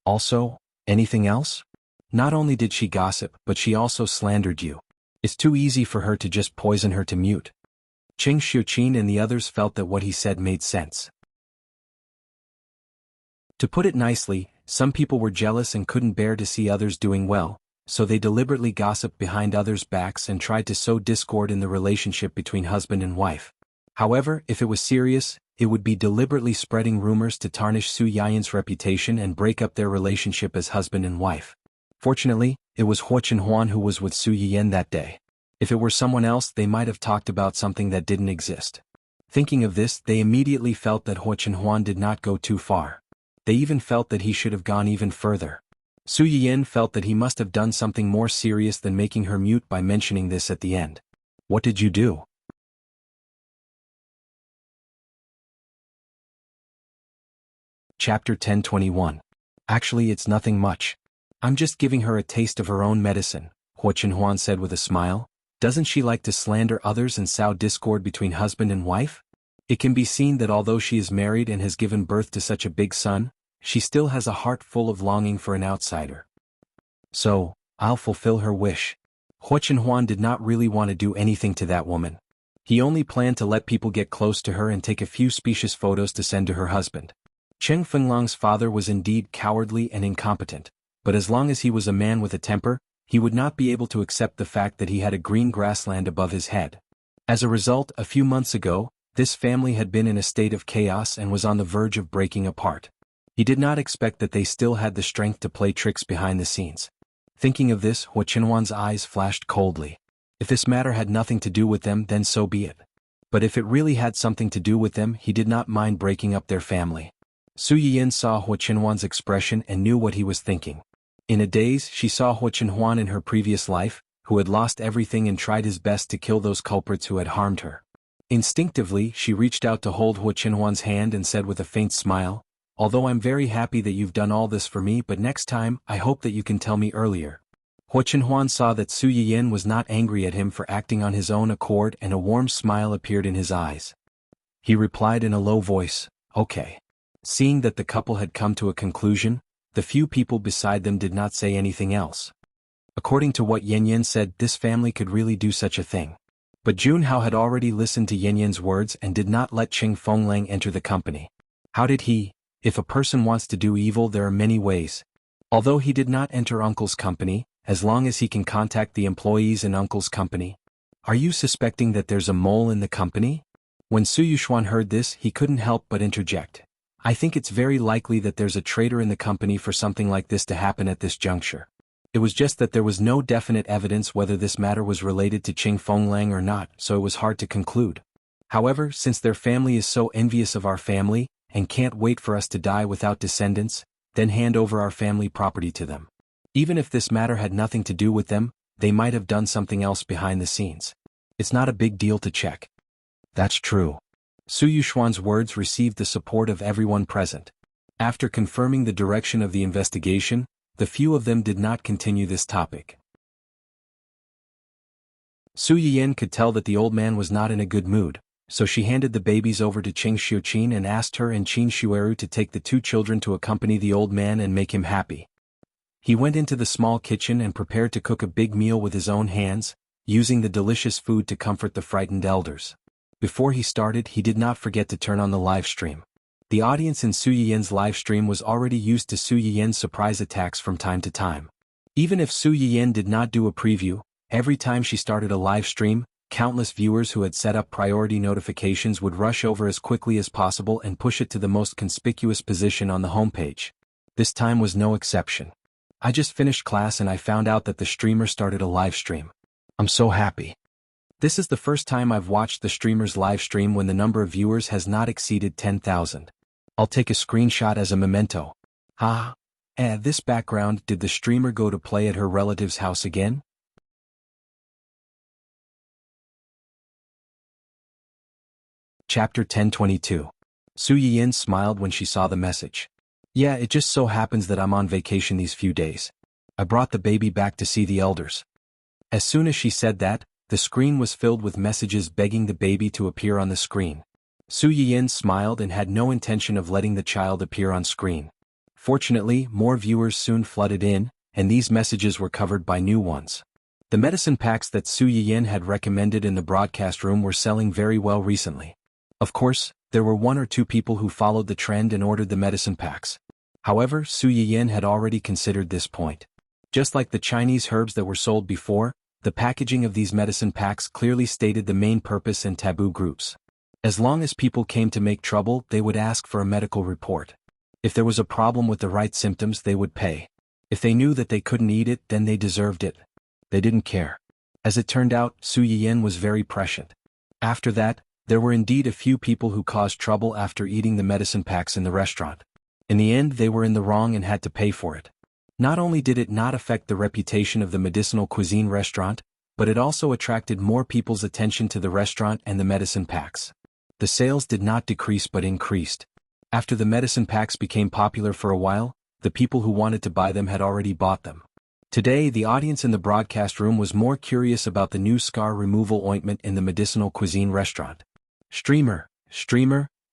Also, anything else? Not only did she gossip, but she also slandered you. It's too easy for her to just poison her to mute. Qing Xiuqin and the others felt that what he said made sense. To put it nicely, some people were jealous and couldn't bear to see others doing well, so they deliberately gossiped behind others' backs and tried to sow discord in the relationship between husband and wife. However, if it was serious, it would be deliberately spreading rumors to tarnish Su Yiyan's reputation and break up their relationship as husband and wife. Fortunately, it was Hua Chenhuan who was with Su Yiyan that day. If it were someone else, they might have talked about something that didn't exist. Thinking of this, they immediately felt that Hua Chenhuan did not go too far. They even felt that he should have gone even further. Su Yiyan felt that he must have done something more serious than making her mute by mentioning this at the end. What did you do? Chapter 1021. Actually, it's nothing much. I'm just giving her a taste of her own medicine, Hua Chenhuan said with a smile. Doesn't she like to slander others and sow discord between husband and wife? It can be seen that although she is married and has given birth to such a big son, she still has a heart full of longing for an outsider. So, I'll fulfill her wish. Hua Chenhuan did not really want to do anything to that woman. He only planned to let people get close to her and take a few specious photos to send to her husband. Cheng Fenglong's father was indeed cowardly and incompetent, but as long as he was a man with a temper, he would not be able to accept the fact that he had a green grassland above his head. As a result, a few months ago, this family had been in a state of chaos and was on the verge of breaking apart. He did not expect that they still had the strength to play tricks behind the scenes. Thinking of this, Hua Chenhuan's eyes flashed coldly. If this matter had nothing to do with them, then so be it. But if it really had something to do with them, he did not mind breaking up their family. Su Yiyan saw Hua Chenhuan's expression and knew what he was thinking. In a daze, she saw Hua Chenhuan in her previous life, who had lost everything and tried his best to kill those culprits who had harmed her. Instinctively, she reached out to hold Hua Chenhuan's hand and said with a faint smile, "Although I'm very happy that you've done all this for me, but next time, I hope that you can tell me earlier." Hua Chenhuan saw that Su Yiyan was not angry at him for acting on his own accord and a warm smile appeared in his eyes. He replied in a low voice, "Okay." Seeing that the couple had come to a conclusion, the few people beside them did not say anything else. According to what Yanyan said, this family could really do such a thing. But Junhao had already listened to Yanyan's words and did not let Qing Fenglang enter the company. How did he? If a person wants to do evil, there are many ways. Although he did not enter Uncle's company, as long as he can contact the employees in Uncle's company. Are you suspecting that there's a mole in the company? When Su Yuxuan heard this, he couldn't help but interject. I think it's very likely that there's a traitor in the company for something like this to happen at this juncture. It was just that there was no definite evidence whether this matter was related to Qing Fenglang or not, so it was hard to conclude. However, since their family is so envious of our family, and can't wait for us to die without descendants, then hand over our family property to them. Even if this matter had nothing to do with them, they might have done something else behind the scenes. It's not a big deal to check. That's true. Su Yuxuan's words received the support of everyone present. After confirming the direction of the investigation, the few of them did not continue this topic. Su Yiyan could tell that the old man was not in a good mood, so she handed the babies over to Qing Xiuqin and asked her and Qin Shueru to take the two children to accompany the old man and make him happy. He went into the small kitchen and prepared to cook a big meal with his own hands, using the delicious food to comfort the frightened elders. Before he started, he did not forget to turn on the live stream. The audience in Su Yiyan's live stream was already used to Su Yiyan's surprise attacks from time to time. Even if Su Yiyan did not do a preview, every time she started a live stream, countless viewers who had set up priority notifications would rush over as quickly as possible and push it to the most conspicuous position on the homepage. This time was no exception. I just finished class and I found out that the streamer started a live stream. I'm so happy. This is the first time I've watched the streamer's live stream when the number of viewers has not exceeded 10,000. I'll take a screenshot as a memento. This background, did the streamer go to play at her relative's house again? Chapter 1022. Su Yiyan smiled when she saw the message. Yeah, it just so happens that I'm on vacation these few days. I brought the baby back to see the elders. As soon as she said that, the screen was filled with messages begging the baby to appear on the screen. Su Yiyan smiled and had no intention of letting the child appear on screen. Fortunately, more viewers soon flooded in, and these messages were covered by new ones. The medicine packs that Su Yiyan had recommended in the broadcast room were selling very well recently. Of course, there were one or two people who followed the trend and ordered the medicine packs. However, Su Yiyan had already considered this point. Just like the Chinese herbs that were sold before, the packaging of these medicine packs clearly stated the main purpose and taboo groups. As long as people came to make trouble, they would ask for a medical report. If there was a problem with the right symptoms, they would pay. If they knew that they couldn't eat it, then they deserved it. They didn't care. As it turned out, Su Yiyan was very prescient. After that, there were indeed a few people who caused trouble after eating the medicine packs in the restaurant. In the end, they were in the wrong and had to pay for it. Not only did it not affect the reputation of the medicinal cuisine restaurant, but it also attracted more people's attention to the restaurant and the medicine packs. The sales did not decrease but increased. After the medicine packs became popular for a while, the people who wanted to buy them had already bought them. Today, the audience in the broadcast room was more curious about the new scar removal ointment in the medicinal cuisine restaurant. Streamer,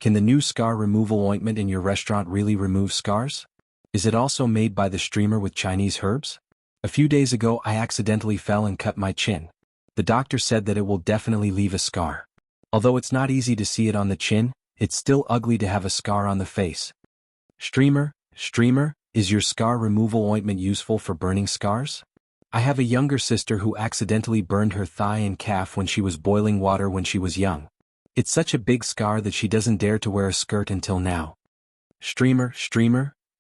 can the new scar removal ointment in your restaurant really remove scars? Is it also made by the streamer with Chinese herbs? A few days ago I accidentally fell and cut my chin. The doctor said that it will definitely leave a scar. Although it's not easy to see it on the chin, it's still ugly to have a scar on the face. Streamer, is your scar removal ointment useful for burning scars? I have a younger sister who accidentally burned her thigh and calf when she was boiling water when she was young. It's such a big scar that she doesn't dare to wear a skirt until now. Streamer,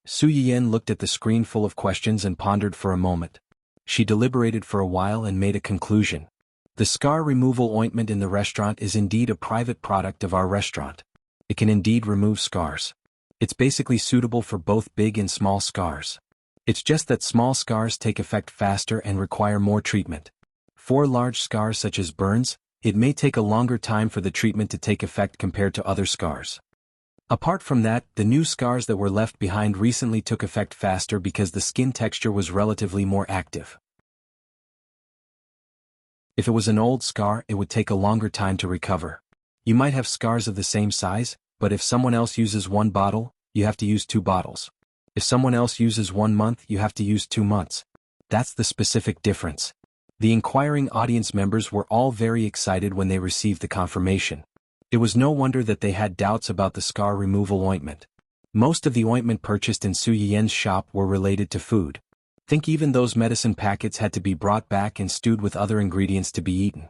Su Yiyan looked at the screen full of questions and pondered for a moment. She deliberated for a while and made a conclusion. The scar removal ointment in the restaurant is indeed a private product of our restaurant. It can indeed remove scars. It's basically suitable for both big and small scars. It's just that small scars take effect faster and require more treatment. For large scars such as burns, it may take a longer time for the treatment to take effect compared to other scars. Apart from that, the new scars that were left behind recently took effect faster because the skin texture was relatively more active. If it was an old scar, it would take a longer time to recover. You might have scars of the same size, but if someone else uses 1 bottle, you have to use 2 bottles. If someone else uses 1 month, you have to use 2 months. That's the specific difference. The inquiring audience members were all very excited when they received the confirmation. It was no wonder that they had doubts about the scar removal ointment. Most of the ointment purchased in Su Yiyan's shop were related to food. Think even those medicine packets had to be brought back and stewed with other ingredients to be eaten.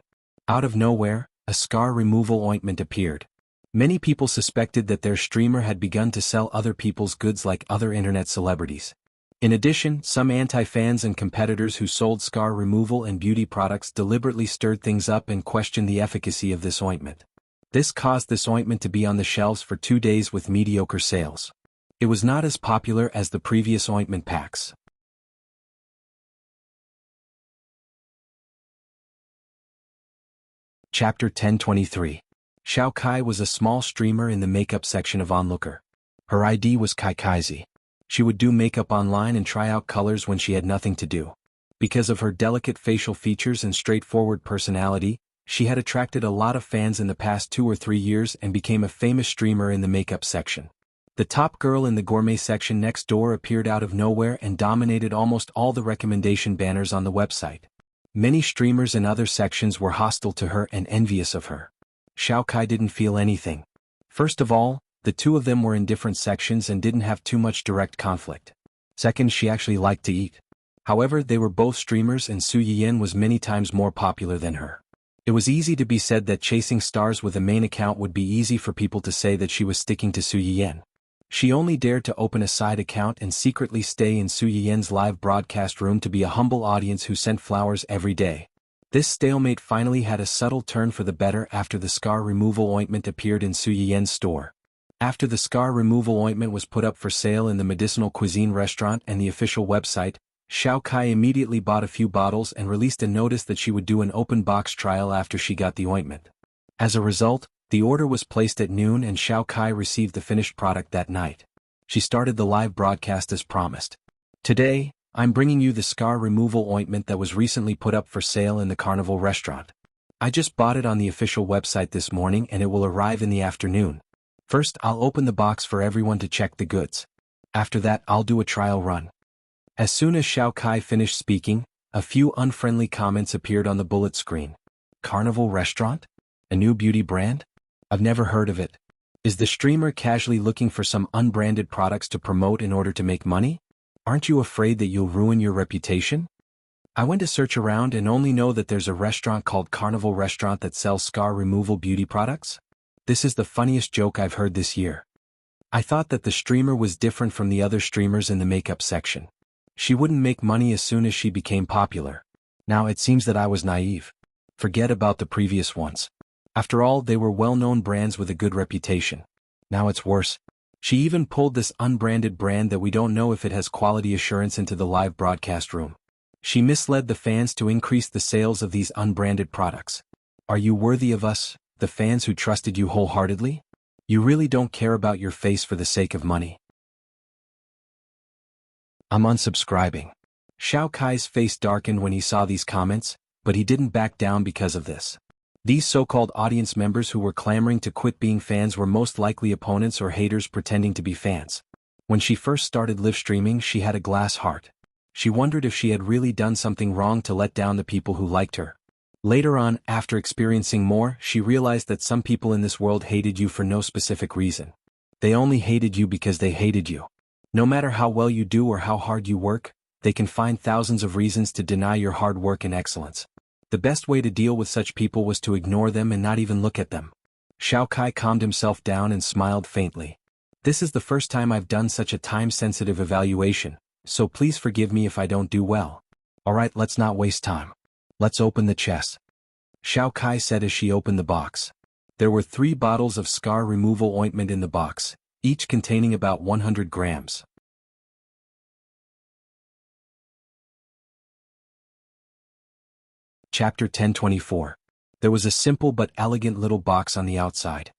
Out of nowhere, a scar removal ointment appeared. Many people suspected that their streamer had begun to sell other people's goods like other internet celebrities. In addition, some anti-fans and competitors who sold scar removal and beauty products deliberately stirred things up and questioned the efficacy of this ointment. This caused this ointment to be on the shelves for 2 days with mediocre sales. It was not as popular as the previous ointment packs. Chapter 1023. Xiao Kai was a small streamer in the makeup section of Onlooker. Her ID was Kai Kaizi. She would do makeup online and try out colors when she had nothing to do. Because of her delicate facial features and straightforward personality, she had attracted a lot of fans in the past 2 or 3 years and became a famous streamer in the makeup section. The top girl in the gourmet section next door appeared out of nowhere and dominated almost all the recommendation banners on the website. Many streamers in other sections were hostile to her and envious of her. Xiao Kai didn't feel anything. First of all, the two of them were in different sections and didn't have too much direct conflict. Second, she actually liked to eat. However, they were both streamers and Su Yiyan was many times more popular than her. It was easy to be said that chasing stars with a main account would be easy for people to say that she was sticking to Su Yiyan. She only dared to open a side account and secretly stay in Su Yiyan's live broadcast room to be a humble audience who sent flowers every day. This stalemate finally had a subtle turn for the better after the scar removal ointment appeared in Su Yiyan's store. After the scar removal ointment was put up for sale in the medicinal cuisine restaurant and the official website, Xiao Kai immediately bought a few bottles and released a notice that she would do an open box trial after she got the ointment. As a result, the order was placed at noon and Xiao Kai received the finished product that night. She started the live broadcast as promised. Today, I'm bringing you the scar removal ointment that was recently put up for sale in the Carnival restaurant. I just bought it on the official website this morning and it will arrive in the afternoon. First, I'll open the box for everyone to check the goods. After that, I'll do a trial run. As soon as Xiao Kai finished speaking, a few unfriendly comments appeared on the bullet screen. Carnival restaurant? A new beauty brand? I've never heard of it. Is the streamer casually looking for some unbranded products to promote in order to make money? Aren't you afraid that you'll ruin your reputation? I went to search around and only know that there's a restaurant called Carnival Restaurant that sells scar removal beauty products. This is the funniest joke I've heard this year. I thought that the streamer was different from the other streamers in the makeup section. She wouldn't make money as soon as she became popular. Now it seems that I was naive. Forget about the previous ones. After all, they were well-known brands with a good reputation. Now it's worse. She even pulled this unbranded brand that we don't know if it has quality assurance into the live broadcast room. She misled the fans to increase the sales of these unbranded products. Are you worthy of us, the fans who trusted you wholeheartedly? You really don't care about your face for the sake of money. I'm unsubscribing. Xiao Kai's face darkened when he saw these comments, but he didn't back down because of this. These so-called audience members who were clamoring to quit being fans were most likely opponents or haters pretending to be fans. When she first started live streaming, she had a glass heart. She wondered if she had really done something wrong to let down the people who liked her. Later on, after experiencing more, she realized that some people in this world hated you for no specific reason. They only hated you because they hated you. No matter how well you do or how hard you work, they can find thousands of reasons to deny your hard work and excellence. The best way to deal with such people was to ignore them and not even look at them. Xiao Kai calmed himself down and smiled faintly. This is the first time I've done such a time-sensitive evaluation, so please forgive me if I don't do well. Alright, let's not waste time. Let's open the chest. Xiao Kai said as she opened the box. There were 3 bottles of scar removal ointment in the box, each containing about 100 grams. Chapter 1024. There was a simple but elegant little box on the outside.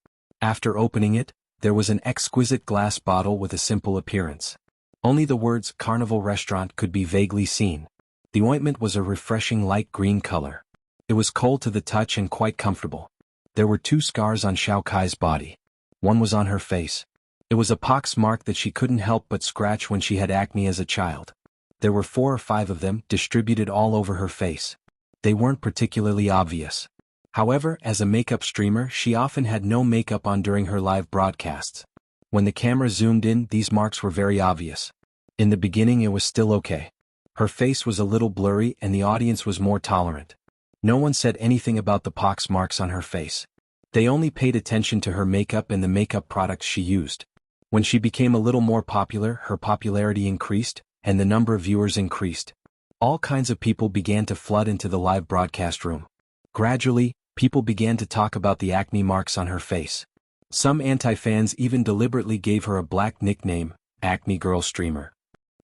After opening it, there was an exquisite glass bottle with a simple appearance. Only the words Carnival Restaurant could be vaguely seen. The ointment was a refreshing light green color. It was cold to the touch and quite comfortable. There were 2 scars on Xiao Kai's body. One was on her face. It was a pox mark that she couldn't help but scratch when she had acne as a child. There were 4 or 5 of them, distributed all over her face. They weren't particularly obvious. However, as a makeup streamer, she often had no makeup on during her live broadcasts. When the camera zoomed in, these marks were very obvious. In the beginning it was still okay. Her face was a little blurry and the audience was more tolerant. No one said anything about the pox marks on her face. They only paid attention to her makeup and the makeup products she used. When she became a little more popular, her popularity increased, and the number of viewers increased. All kinds of people began to flood into the live broadcast room. Gradually, People began to talk about the acne marks on her face. Some anti-fans even deliberately gave her a black nickname, Acne Girl Streamer.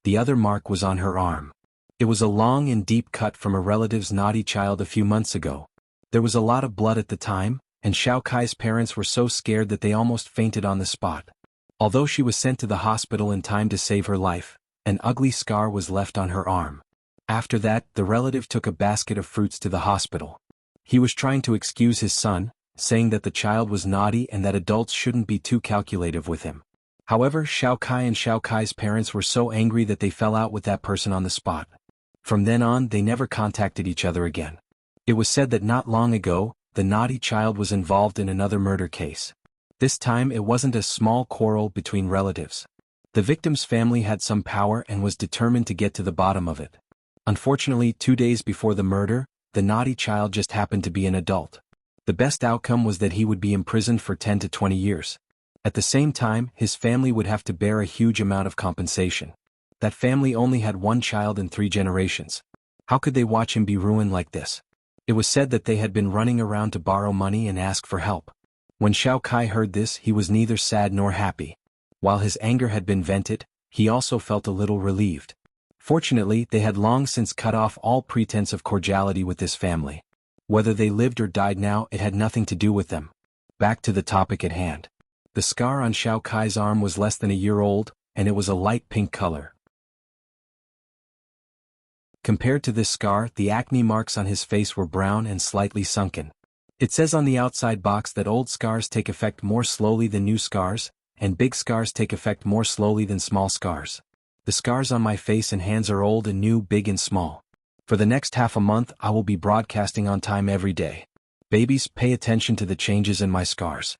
The other mark was on her arm. It was a long and deep cut from a relative's naughty child a few months ago. There was a lot of blood at the time, and Xiao Kai's parents were so scared that they almost fainted on the spot. Although she was sent to the hospital in time to save her life, an ugly scar was left on her arm. After that, the relative took a basket of fruits to the hospital. He was trying to excuse his son, saying that the child was naughty and that adults shouldn't be too calculative with him. However, Xiao Kai and Xiao Kai's parents were so angry that they fell out with that person on the spot. From then on, they never contacted each other again. It was said that not long ago, the naughty child was involved in another murder case. This time it wasn't a small quarrel between relatives. The victim's family had some power and was determined to get to the bottom of it. Unfortunately, 2 days before the murder, the naughty child just happened to be an adult. The best outcome was that he would be imprisoned for 10 to 20 years. At the same time, his family would have to bear a huge amount of compensation. That family only had one child in 3 generations. How could they watch him be ruined like this? It was said that they had been running around to borrow money and ask for help. When Xiao Kai heard this, he was neither sad nor happy. While his anger had been vented, he also felt a little relieved. Fortunately, they had long since cut off all pretense of cordiality with this family. Whether they lived or died now, it had nothing to do with them. Back to the topic at hand. The scar on Xiao Kai's arm was less than a year old, and it was a light pink color. Compared to this scar, the acne marks on his face were brown and slightly sunken. It says on the outside box that old scars take effect more slowly than new scars, and big scars take effect more slowly than small scars. The scars on my face and hands are old and new, big and small. For the next half a month, I will be broadcasting on time every day. Babies, pay attention to the changes in my scars.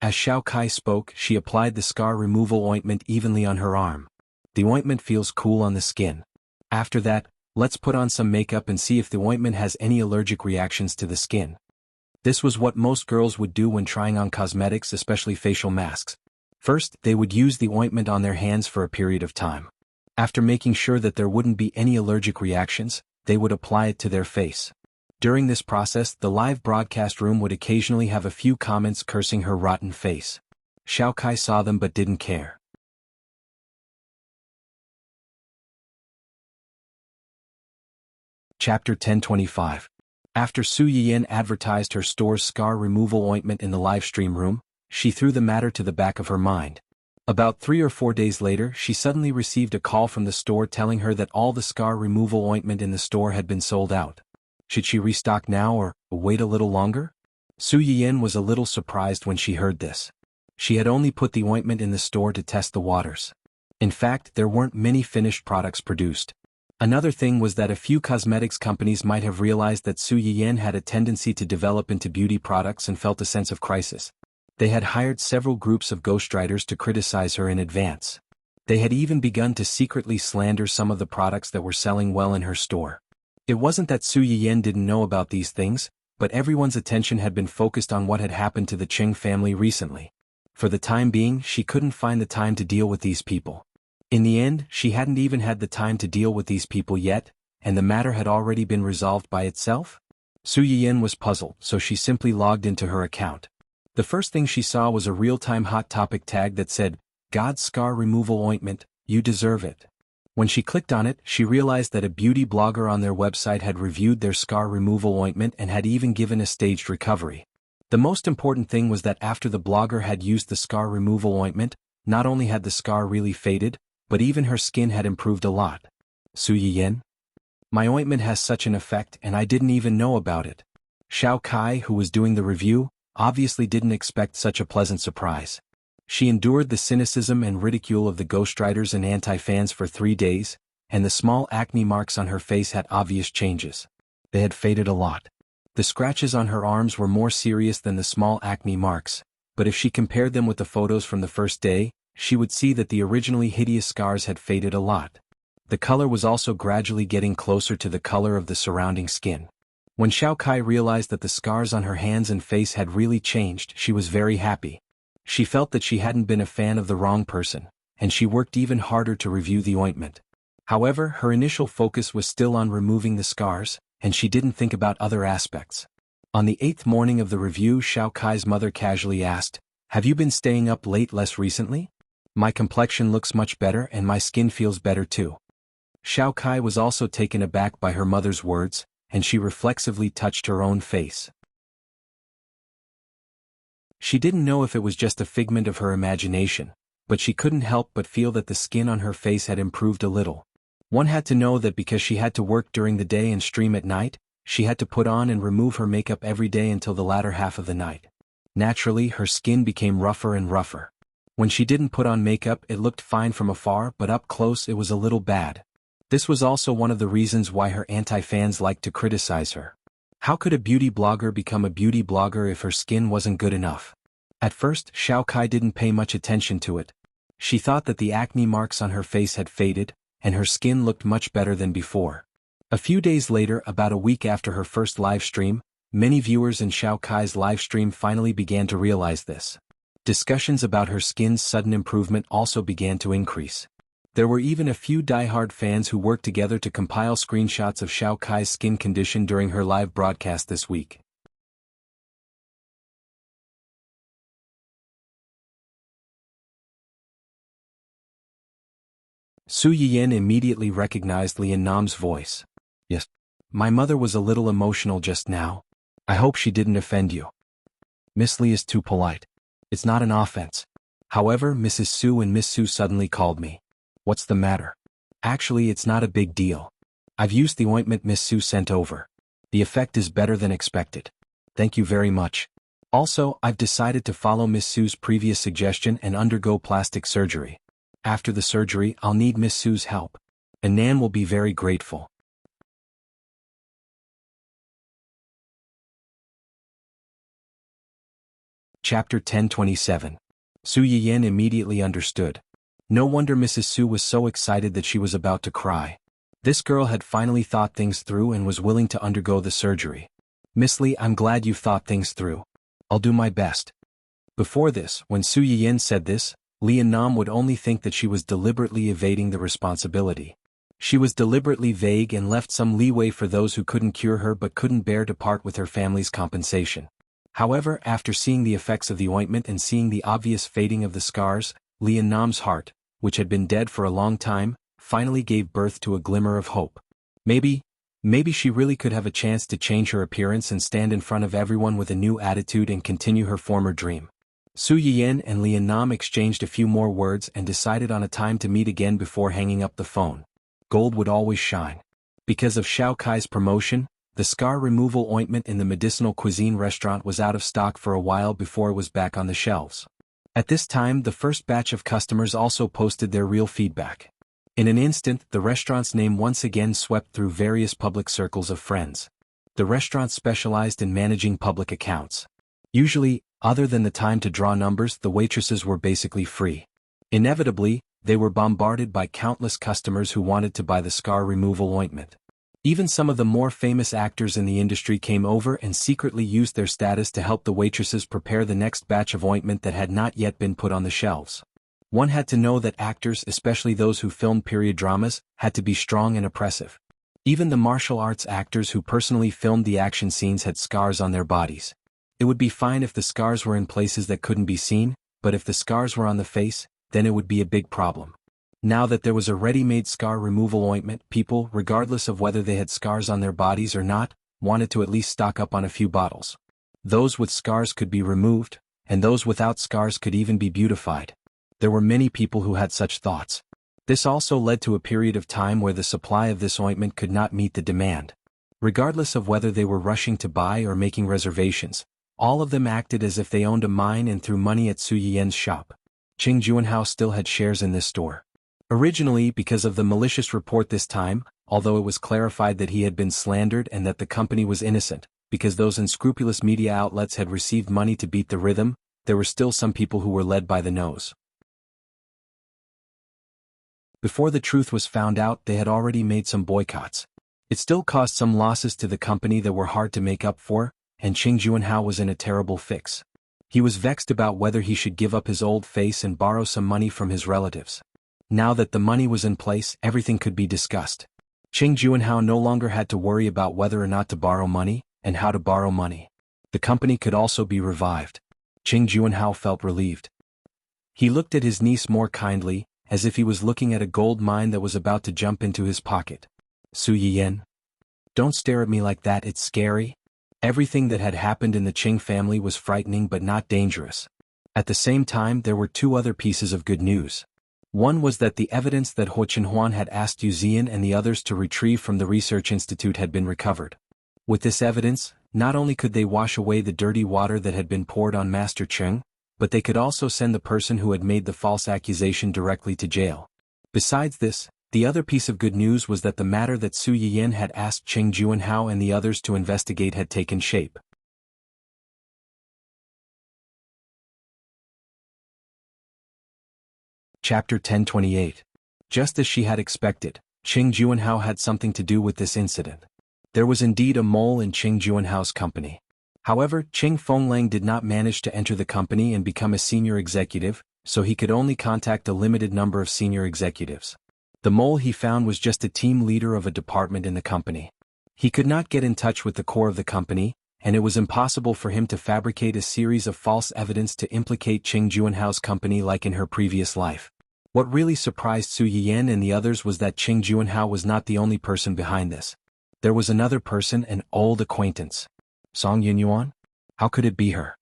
As Xiao Kai spoke, she applied the scar removal ointment evenly on her arm. The ointment feels cool on the skin. After that, let's put on some makeup and see if the ointment has any allergic reactions to the skin. This was what most girls would do when trying on cosmetics, especially facial masks. First, they would use the ointment on their hands for a period of time. After making sure that there wouldn't be any allergic reactions, they would apply it to their face. During this process, the live broadcast room would occasionally have a few comments cursing her rotten face. Xiao Kai saw them but didn't care. Chapter 1025. After Su Yiyan advertised her store's scar removal ointment in the live stream room, she threw the matter to the back of her mind. About 3 or 4 days later, she suddenly received a call from the store telling her that all the scar removal ointment in the store had been sold out. Should she restock now or wait a little longer? Su Yiyan was a little surprised when she heard this. She had only put the ointment in the store to test the waters. In fact, there weren't many finished products produced. Another thing was that a few cosmetics companies might have realized that Su Yiyan had a tendency to develop into beauty products and felt a sense of crisis. They had hired several groups of ghostwriters to criticize her in advance. They had even begun to secretly slander some of the products that were selling well in her store. It wasn't that Su Yiyan didn't know about these things, but everyone's attention had been focused on what had happened to the Qing family recently. For the time being, she couldn't find the time to deal with these people. In the end, she hadn't even had the time to deal with these people yet, and the matter had already been resolved by itself? Su Yiyan was puzzled, so she simply logged into her account. The first thing she saw was a real-time hot topic tag that said, "God's Scar Removal Ointment, you deserve it." When she clicked on it, she realized that a beauty blogger on their website had reviewed their scar removal ointment and had even given a staged recovery. The most important thing was that after the blogger had used the scar removal ointment, not only had the scar really faded, but even her skin had improved a lot. Su Yiyan? My ointment has such an effect and I didn't even know about it. Xiao Kai, who was doing the review, obviously didn't expect such a pleasant surprise. She endured the cynicism and ridicule of the ghostwriters and anti-fans for 3 days, and the small acne marks on her face had obvious changes. They had faded a lot. The scratches on her arms were more serious than the small acne marks, but if she compared them with the photos from the first day, she would see that the originally hideous scars had faded a lot. The color was also gradually getting closer to the color of the surrounding skin. When Xiao Kai realized that the scars on her hands and face had really changed, she was very happy. She felt that she hadn't been a fan of the wrong person, and she worked even harder to review the ointment. However, her initial focus was still on removing the scars, and she didn't think about other aspects. On the 8th morning of the review, Xiao Kai's mother casually asked, "Have you been staying up late less recently? My complexion looks much better and my skin feels better too." Xiao Kai was also taken aback by her mother's words, and she reflexively touched her own face. She didn't know if it was just a figment of her imagination, but she couldn't help but feel that the skin on her face had improved a little. One had to know that because she had to work during the day and stream at night, she had to put on and remove her makeup every day until the latter half of the night. Naturally, her skin became rougher and rougher. When she didn't put on makeup, it looked fine from afar, but up close it was a little bad. This was also one of the reasons why her anti-fans liked to criticize her. How could a beauty blogger become a beauty blogger if her skin wasn't good enough? At first, Xiao Kai didn't pay much attention to it. She thought that the acne marks on her face had faded, and her skin looked much better than before. A few days later, about a week after her first live stream, many viewers in Xiao Kai's live stream finally began to realize this. Discussions about her skin's sudden improvement also began to increase. There were even a few die-hard fans who worked together to compile screenshots of Xiao Kai's skin condition during her live broadcast this week. Su Yiyan immediately recognized Lian Nam's voice. "Yes. My mother was a little emotional just now. I hope she didn't offend you. Miss Li is too polite. It's not an offense. However, Mrs. Su and Miss Su suddenly called me. What's the matter? Actually, it's not a big deal. I've used the ointment Miss Su sent over. The effect is better than expected. Thank you very much. Also, I've decided to follow Miss Su's previous suggestion and undergo plastic surgery. After the surgery, I'll need Miss Su's help. And Nan will be very grateful." Chapter 10:27. Su Yiyan immediately understood. No wonder Mrs. Su was so excited that she was about to cry. This girl had finally thought things through and was willing to undergo the surgery. "Miss Li, I'm glad you've thought things through. I'll do my best." Before this, when Su Yiyan said this, Lian Nam would only think that she was deliberately evading the responsibility. She was deliberately vague and left some leeway for those who couldn't cure her but couldn't bear to part with her family's compensation. However, after seeing the effects of the ointment and seeing the obvious fading of the scars, Lian Nam's heart, which had been dead for a long time, finally gave birth to a glimmer of hope. Maybe she really could have a chance to change her appearance and stand in front of everyone with a new attitude and continue her former dream. Su Yiyan and Lian Nam exchanged a few more words and decided on a time to meet again before hanging up the phone. Gold would always shine. Because of Xiao Kai's promotion, the scar removal ointment in the medicinal cuisine restaurant was out of stock for a while before it was back on the shelves. At this time, the first batch of customers also posted their real feedback. In an instant, the restaurant's name once again swept through various public circles of friends. The restaurant specialized in managing public accounts. Usually, other than the time to draw numbers, the waitresses were basically free. Inevitably, they were bombarded by countless customers who wanted to buy the scar removal ointment. Even some of the more famous actors in the industry came over and secretly used their status to help the waitresses prepare the next batch of ointment that had not yet been put on the shelves. One had to know that actors, especially those who filmed period dramas, had to be strong and oppressive. Even the martial arts actors who personally filmed the action scenes had scars on their bodies. It would be fine if the scars were in places that couldn't be seen, but if the scars were on the face, then it would be a big problem. Now that there was a ready-made scar removal ointment, people, regardless of whether they had scars on their bodies or not, wanted to at least stock up on a few bottles. Those with scars could be removed, and those without scars could even be beautified. There were many people who had such thoughts. This also led to a period of time where the supply of this ointment could not meet the demand. Regardless of whether they were rushing to buy or making reservations, all of them acted as if they owned a mine and threw money at Su Yiyan's shop. Qing Juanhao still had shares in this store. Originally, because of the malicious report this time, although it was clarified that he had been slandered and that the company was innocent, because those unscrupulous media outlets had received money to beat the rhythm, there were still some people who were led by the nose. Before the truth was found out, they had already made some boycotts. It still caused some losses to the company that were hard to make up for, and Qing Juanhao was in a terrible fix. He was vexed about whether he should give up his old face and borrow some money from his relatives. Now that the money was in place, everything could be discussed. Qing Juanhao no longer had to worry about whether or not to borrow money, and how to borrow money. The company could also be revived. Qing Juanhao felt relieved. He looked at his niece more kindly, as if he was looking at a gold mine that was about to jump into his pocket. Su Yiyan? Don't stare at me like that, it's scary. Everything that had happened in the Qing family was frightening but not dangerous. At the same time, there were two other pieces of good news. One was that the evidence that Huo Qinhuan had asked Yu Zian and the others to retrieve from the research institute had been recovered. With this evidence, not only could they wash away the dirty water that had been poured on Master Cheng, but they could also send the person who had made the false accusation directly to jail. Besides this, the other piece of good news was that the matter that Su Yiyan had asked Qing Juanhao and the others to investigate had taken shape. Chapter 1028. Just as she had expected, Qing Juanhao had something to do with this incident. There was indeed a mole in Qing Juanhao's company. However, Qing Fenglang did not manage to enter the company and become a senior executive, so he could only contact a limited number of senior executives. The mole he found was just a team leader of a department in the company. He could not get in touch with the core of the company, and it was impossible for him to fabricate a series of false evidence to implicate Qing Juanhao's company like in her previous life. What really surprised Su Yiyan and the others was that Qing Juanhao was not the only person behind this. There was another person, an old acquaintance. Song Yinyuan? How could it be her?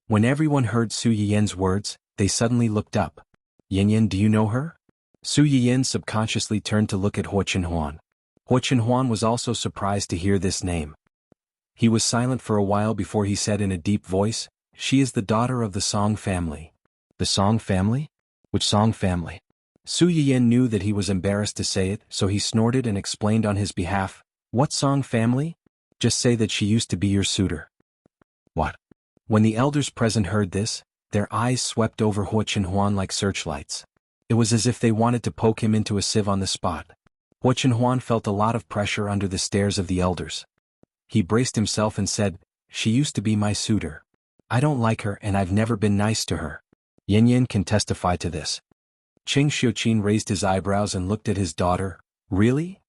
When everyone heard Su Yiyan's words, they suddenly looked up. Yinyan, do you know her? Su Yiyan subconsciously turned to look at Huo Qinhuan. Huo Qinhuan was also surprised to hear this name. He was silent for a while before he said in a deep voice, "She is the daughter of the Song family." The Song family? Which Song family? Su Yiyan knew that he was embarrassed to say it, so he snorted and explained on his behalf, "What Song family? Just say that she used to be your suitor." What? When the elders present heard this, their eyes swept over Huo Qinhuan like searchlights. It was as if they wanted to poke him into a sieve on the spot. Huo Qinhuan felt a lot of pressure under the stares of the elders. He braced himself and said, "She used to be my suitor. I don't like her and I've never been nice to her. Yin can testify to this." Qing Xiuqin raised his eyebrows and looked at his daughter. Really?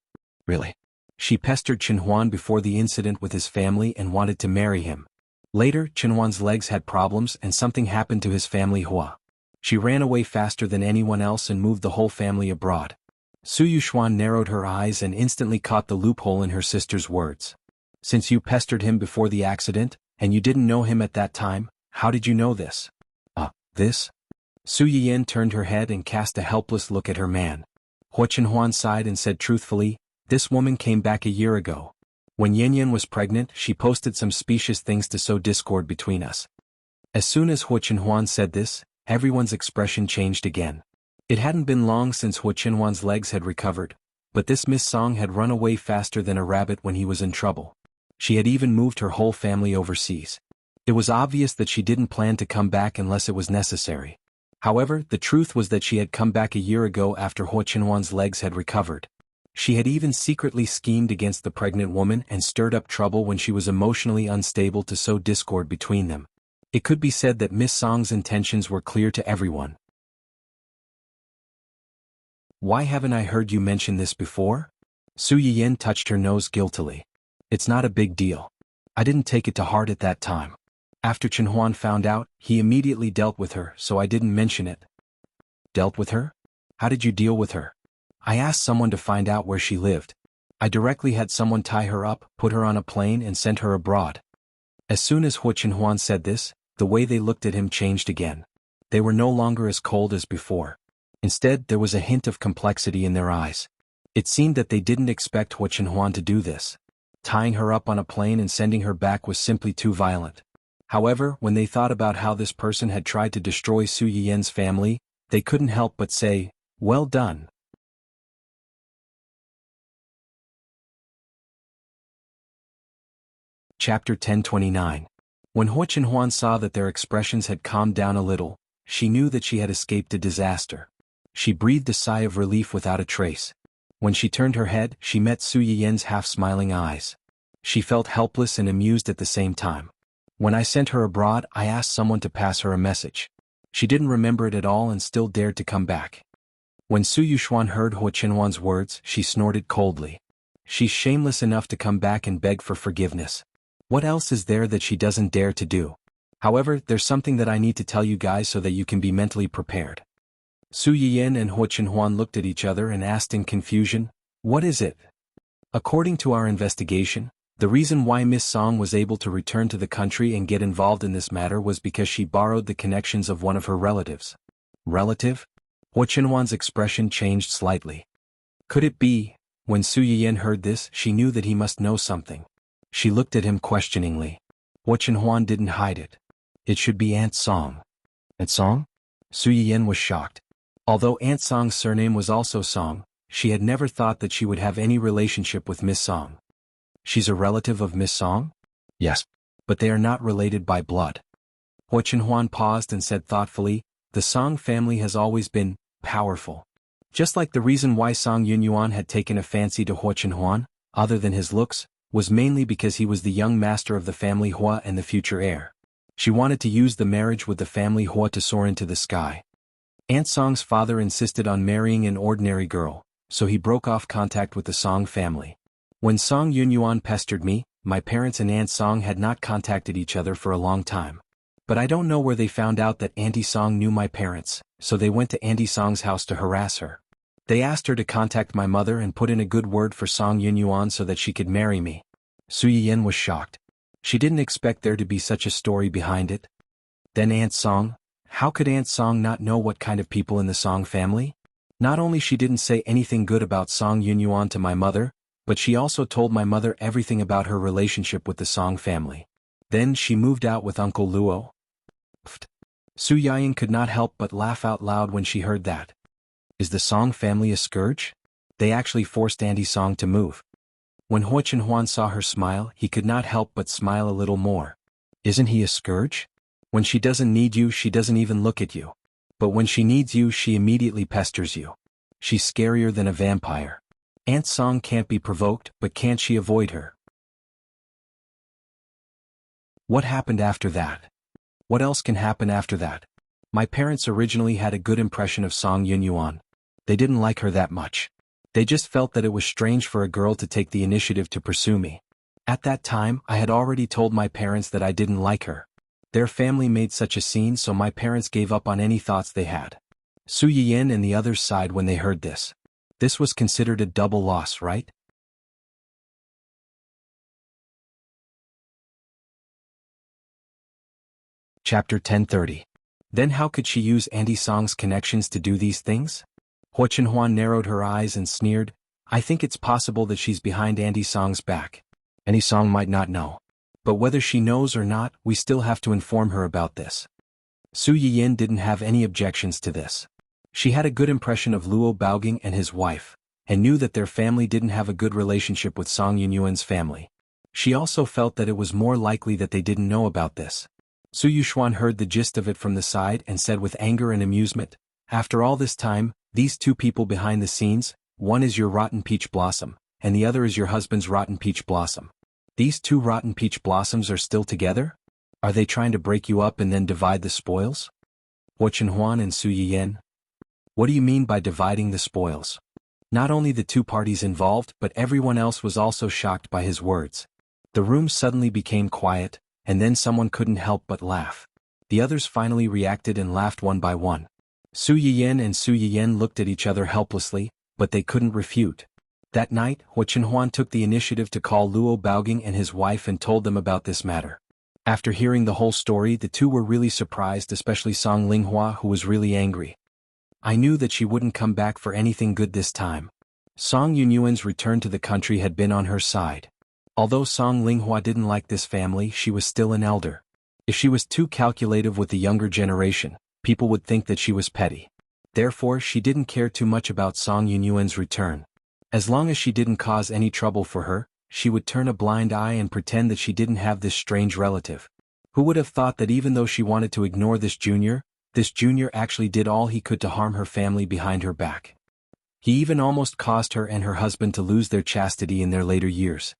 Really? She pestered Qinhuan before the incident with his family and wanted to marry him. Later, Qinhuan's legs had problems and something happened to his family Hua. She ran away faster than anyone else and moved the whole family abroad. Su Yuxuan narrowed her eyes and instantly caught the loophole in her sister's words. "Since you pestered him before the accident, and you didn't know him at that time, how did you know this?" This? Su Yiyan turned her head and cast a helpless look at her man. Huo Qinhuan sighed and said truthfully, "This woman came back a year ago. When Yanyan was pregnant, she posted some specious things to sow discord between us." As soon as Huo Qinhuan said this, everyone's expression changed again. It hadn't been long since Huo Qinhuan's legs had recovered, but this Miss Song had run away faster than a rabbit when he was in trouble. She had even moved her whole family overseas. It was obvious that she didn't plan to come back unless it was necessary. However, the truth was that she had come back a year ago after Huo Qinhuan's legs had recovered. She had even secretly schemed against the pregnant woman and stirred up trouble when she was emotionally unstable to sow discord between them. It could be said that Miss Song's intentions were clear to everyone. "Why haven't I heard you mention this before?" Su Yiyan touched her nose guiltily. "It's not a big deal. I didn't take it to heart at that time. After Qinhuan found out, he immediately dealt with her, so I didn't mention it." "Dealt with her? How did you deal with her?" "I asked someone to find out where she lived. I directly had someone tie her up, put her on a plane and sent her abroad." As soon as Huo Qinhuan said this, the way they looked at him changed again. They were no longer as cold as before. Instead, there was a hint of complexity in their eyes. It seemed that they didn't expect Huo Qinhuan to do this. Tying her up on a plane and sending her back was simply too violent. However, when they thought about how this person had tried to destroy Su Yiyan's family, they couldn't help but say, "Well done." Chapter 1029. When Huo Qinhuan saw that their expressions had calmed down a little, she knew that she had escaped a disaster. She breathed a sigh of relief without a trace. When she turned her head, she met Su Yiyan's half-smiling eyes. She felt helpless and amused at the same time. "When I sent her abroad, I asked someone to pass her a message. She didn't remember it at all and still dared to come back." When Su Yuxuan heard Huo Qinhuan's words, she snorted coldly. "She's shameless enough to come back and beg for forgiveness. What else is there that she doesn't dare to do? However, there's something that I need to tell you guys so that you can be mentally prepared. Su Yiyin and Huo Chenhuan looked at each other and asked in confusion, "What is it?" According to our investigation, the reason why Miss Song was able to return to the country and get involved in this matter was because she borrowed the connections of one of her relatives. Relative? Huo Chenhuan's expression changed slightly. Could it be? When Su Yiyin heard this, she knew that he must know something. She looked at him questioningly. Huo Chenhuan didn't hide it. It should be Aunt Song. Aunt Song? Su Yiyin was shocked. Although Aunt Song's surname was also Song, she had never thought that she would have any relationship with Miss Song. She's a relative of Miss Song? Yes. But they are not related by blood. Huo Chenhuan paused and said thoughtfully, the Song family has always been powerful. Just like the reason why Song Yunyuan had taken a fancy to Huo Chenhuan, other than his looks, was mainly because he was the young master of the family Hua and the future heir. She wanted to use the marriage with the family Hua to soar into the sky. Aunt Song's father insisted on marrying an ordinary girl, so he broke off contact with the Song family. When Song Yunyuan pestered me, my parents and Aunt Song had not contacted each other for a long time. But I don't know where they found out that Auntie Song knew my parents, so they went to Auntie Song's house to harass her. They asked her to contact my mother and put in a good word for Song Yunyuan so that she could marry me. Su Yiyin was shocked. She didn't expect there to be such a story behind it. Then Aunt Song? How could Aunt Song not know what kind of people in the Song family? Not only she didn't say anything good about Song Yunyuan to my mother, but she also told my mother everything about her relationship with the Song family. Then she moved out with Uncle Luo. Pfft. Su Yiyin could not help but laugh out loud when she heard that. Is the Song family a scourge? They actually forced Auntie Song to move. When Huo Chenhuan saw her smile, he could not help but smile a little more. Isn't he a scourge? When she doesn't need you, she doesn't even look at you. But when she needs you, she immediately pesters you. She's scarier than a vampire. Aunt Song can't be provoked, but can't she avoid her? What happened after that? What else can happen after that? My parents originally had a good impression of Song Yunyuan. They didn't like her that much. They just felt that it was strange for a girl to take the initiative to pursue me. At that time, I had already told my parents that I didn't like her. Their family made such a scene, so my parents gave up on any thoughts they had. Su Yiyin and the others sighed when they heard this. This was considered a double loss, right? Chapter 1030. Then how could she use Auntie Song's connections to do these things? Huo Chenhuan narrowed her eyes and sneered, I think it's possible that she's behind Auntie Song's back. Auntie Song might not know. But whether she knows or not, we still have to inform her about this. Su Yiyin didn't have any objections to this. She had a good impression of Luo Baoging and his wife, and knew that their family didn't have a good relationship with Song Yunyuan's family. She also felt that it was more likely that they didn't know about this. Su Yuxuan heard the gist of it from the side and said with anger and amusement, after all this time, these two people behind the scenes, one is your rotten peach blossom, and the other is your husband's rotten peach blossom. These two rotten peach blossoms are still together? Are they trying to break you up and then divide the spoils? Huo Chenhuan and Su Yiyin? What do you mean by dividing the spoils? Not only the two parties involved, but everyone else was also shocked by his words. The room suddenly became quiet, and then someone couldn't help but laugh. The others finally reacted and laughed one by one. Su Yiyin and Su Yiyin looked at each other helplessly, but they couldn't refute. That night, Huo Chenhuan took the initiative to call Luo Baoging and his wife and told them about this matter. After hearing the whole story, the two were really surprised, especially Song Linghua, who was really angry. I knew that she wouldn't come back for anything good this time. Song Yunyuan's return to the country had been on her side. Although Song Linghua didn't like this family, she was still an elder. If she was too calculative with the younger generation, people would think that she was petty. Therefore, she didn't care too much about Song Yunyuan's return. As long as she didn't cause any trouble for her, she would turn a blind eye and pretend that she didn't have this strange relative. Who would have thought that even though she wanted to ignore this junior actually did all he could to harm her family behind her back. He even almost caused her and her husband to lose their chastity in their later years.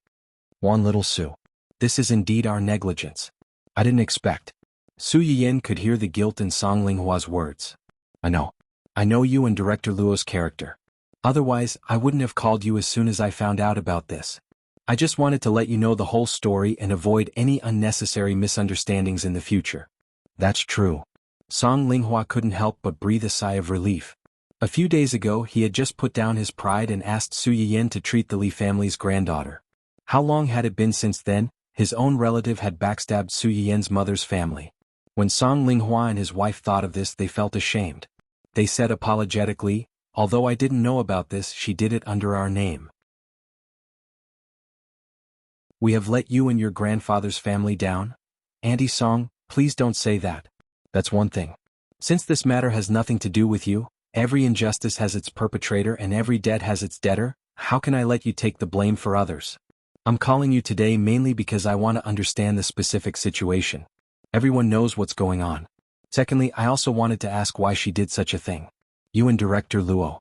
One little Su. This is indeed our negligence. I didn't expect. Su Yiyin could hear the guilt in Song Linghua's words. I know you and Director Luo's character. Otherwise, I wouldn't have called you as soon as I found out about this. I just wanted to let you know the whole story and avoid any unnecessary misunderstandings in the future. That's true. Song Linghua couldn't help but breathe a sigh of relief. A few days ago he had just put down his pride and asked Su Yiyan to treat the Li family's granddaughter. How long had it been since then? His own relative had backstabbed Su Yiyan's mother's family. When Song Linghua and his wife thought of this, they felt ashamed. They said apologetically, "Although I didn't know about this, she did it under our name. We have let you and your grandfather's family down? Auntie Song, please don't say that. That's one thing. Since this matter has nothing to do with you, every injustice has its perpetrator and every debt has its debtor, how can I let you take the blame for others? I'm calling you today mainly because I want to understand the specific situation. Everyone knows what's going on. Secondly, I also wanted to ask why she did such a thing. You and Director Luo."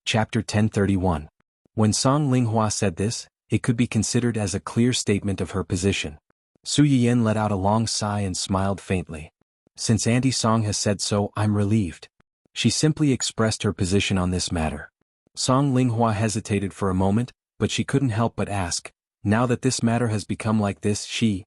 Chapter 1031. When Song Linghua said this, it could be considered as a clear statement of her position. Su Yiyan let out a long sigh and smiled faintly. Since Auntie Song has said so, I'm relieved. She simply expressed her position on this matter. Song Linghua hesitated for a moment, but she couldn't help but ask. Now that this matter has become like this, Su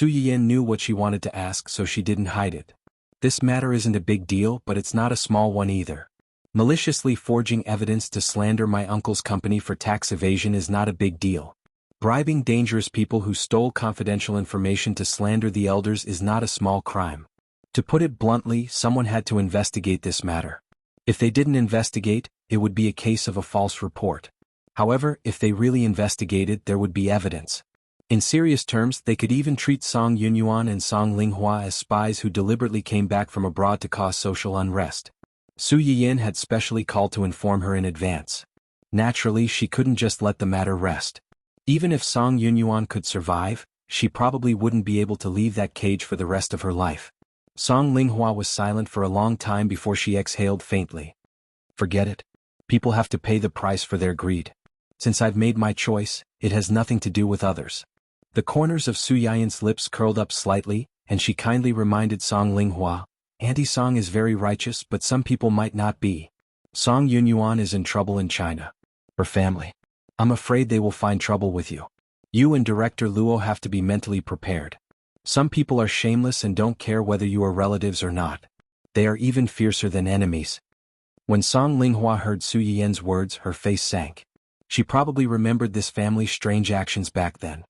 Yiyan knew what she wanted to ask, so she didn't hide it. This matter isn't a big deal, but it's not a small one either. Maliciously forging evidence to slander my uncle's company for tax evasion is not a big deal. Bribing dangerous people who stole confidential information to slander the elders is not a small crime. To put it bluntly, someone had to investigate this matter. If they didn't investigate, it would be a case of a false report. However, if they really investigated, there would be evidence. In serious terms, they could even treat Song Yunyuan and Song Linghua as spies who deliberately came back from abroad to cause social unrest. Su Yiyan had specially called to inform her in advance. Naturally, she couldn't just let the matter rest. Even if Song Yunyuan could survive, she probably wouldn't be able to leave that cage for the rest of her life. Song Linghua was silent for a long time before she exhaled faintly. Forget it. People have to pay the price for their greed. Since I've made my choice, it has nothing to do with others. The corners of Su Yiyan's lips curled up slightly, and she kindly reminded Song Linghua, Auntie Song is very righteous, but some people might not be. Song Yunyuan is in trouble in China. Her family. I'm afraid they will find trouble with you. You and Director Luo have to be mentally prepared. Some people are shameless and don't care whether you are relatives or not. They are even fiercer than enemies. When Song Linghua heard Su Yiyan's words, her face sank. She probably remembered this family's strange actions back then.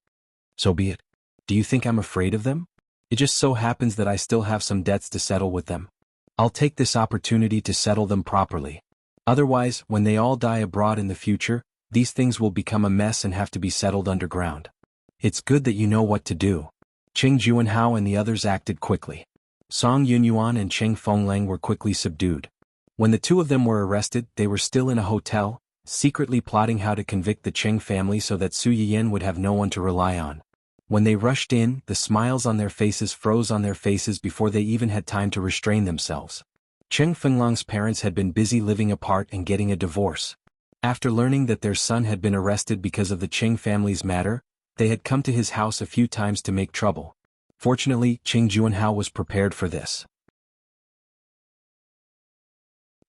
So be it. Do you think I'm afraid of them? It just so happens that I still have some debts to settle with them. I'll take this opportunity to settle them properly. Otherwise, when they all die abroad in the future, these things will become a mess and have to be settled underground. It's good that you know what to do. Cheng Juanhao and the others acted quickly. Song Yunyuan and Cheng Fenglang were quickly subdued. When the two of them were arrested, they were still in a hotel, secretly plotting how to convict the Cheng family so that Su Yiyan would have no one to rely on. When they rushed in, the smiles on their faces froze on their faces before they even had time to restrain themselves. Cheng Fenglang's parents had been busy living apart and getting a divorce. After learning that their son had been arrested because of the Cheng family's matter, they had come to his house a few times to make trouble. Fortunately, Cheng Juanhao was prepared for this.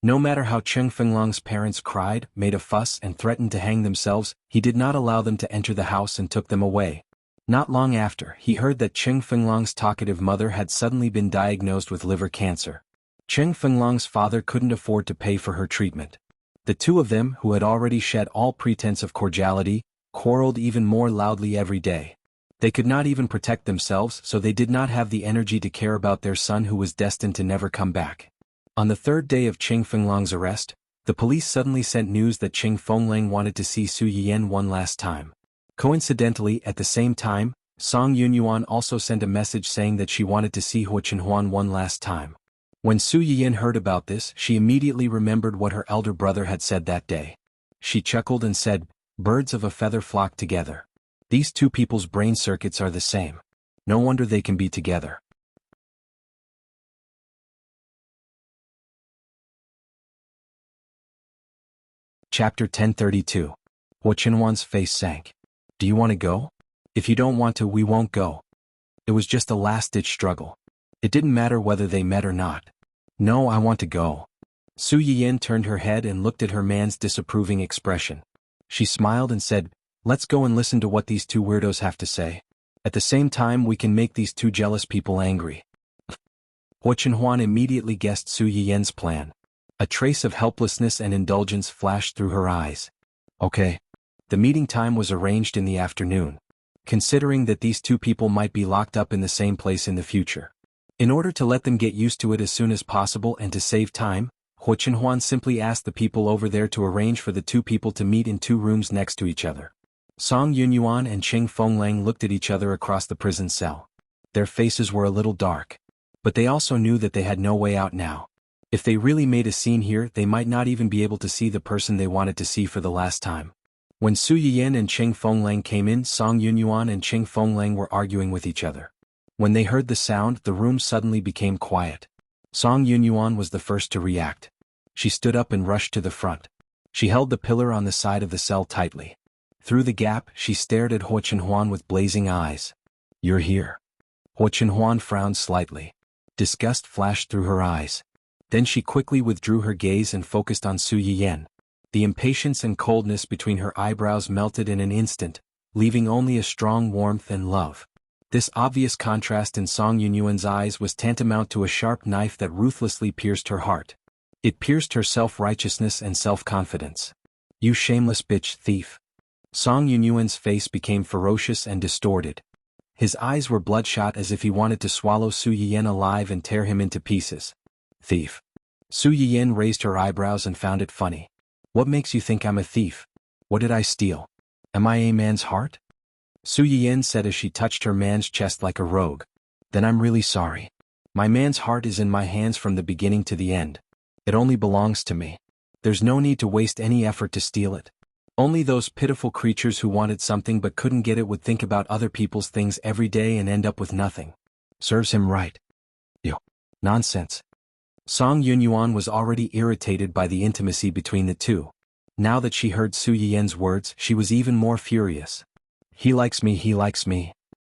No matter how Cheng Fenglang's parents cried, made a fuss and threatened to hang themselves, he did not allow them to enter the house and took them away. Not long after, he heard that Cheng Fenglang's talkative mother had suddenly been diagnosed with liver cancer. Cheng Fenglang's father couldn't afford to pay for her treatment. The two of them, who had already shed all pretense of cordiality, quarreled even more loudly every day. They could not even protect themselves, so they did not have the energy to care about their son who was destined to never come back. On the third day of Cheng Fenglang's arrest, the police suddenly sent news that Cheng Fenglang wanted to see Su Yiyan one last time. Coincidentally, at the same time, Song Yunyuan also sent a message saying that she wanted to see Huo Chenhuan one last time. When Su Yiyan heard about this, she immediately remembered what her elder brother had said that day. She chuckled and said, "Birds of a feather flock together. These two people's brain circuits are the same. No wonder they can be together." Chapter 1032. Huo Chenhuan's face sank. Do you want to go? If you don't want to, we won't go. It was just a last-ditch struggle. It didn't matter whether they met or not. No, I want to go. Su Yiyan turned her head and looked at her man's disapproving expression. She smiled and said, "Let's go and listen to what these two weirdos have to say. At the same time we can make these two jealous people angry." Hua Chenhuan immediately guessed Su Yiyan's plan. A trace of helplessness and indulgence flashed through her eyes. Okay. The meeting time was arranged in the afternoon, considering that these two people might be locked up in the same place in the future. In order to let them get used to it as soon as possible and to save time, Hua Chenhuan simply asked the people over there to arrange for the two people to meet in 2 rooms next to each other. Song Yunyuan and Cheng Fenglang looked at each other across the prison cell. Their faces were a little dark. But they also knew that they had no way out now. If they really made a scene here, they might not even be able to see the person they wanted to see for the last time. When Su Yiyan and Cheng Fenglang came in, Song Yunyuan and Cheng Fenglang were arguing with each other. When they heard the sound, the room suddenly became quiet. Song Yunyuan was the first to react. She stood up and rushed to the front. She held the pillar on the side of the cell tightly. Through the gap, she stared at Hua Chenhuan with blazing eyes. "You're here." Hua Chenhuan frowned slightly. Disgust flashed through her eyes. Then she quickly withdrew her gaze and focused on Su Yiyan. The impatience and coldness between her eyebrows melted in an instant, leaving only a strong warmth and love. This obvious contrast in Song Yunyuan's eyes was tantamount to a sharp knife that ruthlessly pierced her heart. It pierced her self-righteousness and self-confidence. "You shameless bitch thief." Song Yunyuan's face became ferocious and distorted. His eyes were bloodshot as if he wanted to swallow Su Yiyan alive and tear him into pieces. "Thief." Su Yiyan raised her eyebrows and found it funny. "What makes you think I'm a thief? What did I steal? Am I a man's heart?" Su Yiyan said as she touched her man's chest like a rogue. "Then I'm really sorry. My man's heart is in my hands from the beginning to the end. It only belongs to me. There's no need to waste any effort to steal it. Only those pitiful creatures who wanted something but couldn't get it would think about other people's things every day and end up with nothing. Serves him right." Yo. Nonsense. Song Yunyuan was already irritated by the intimacy between the two. Now that she heard Su Yiyan's words, she was even more furious. He likes me, he likes me."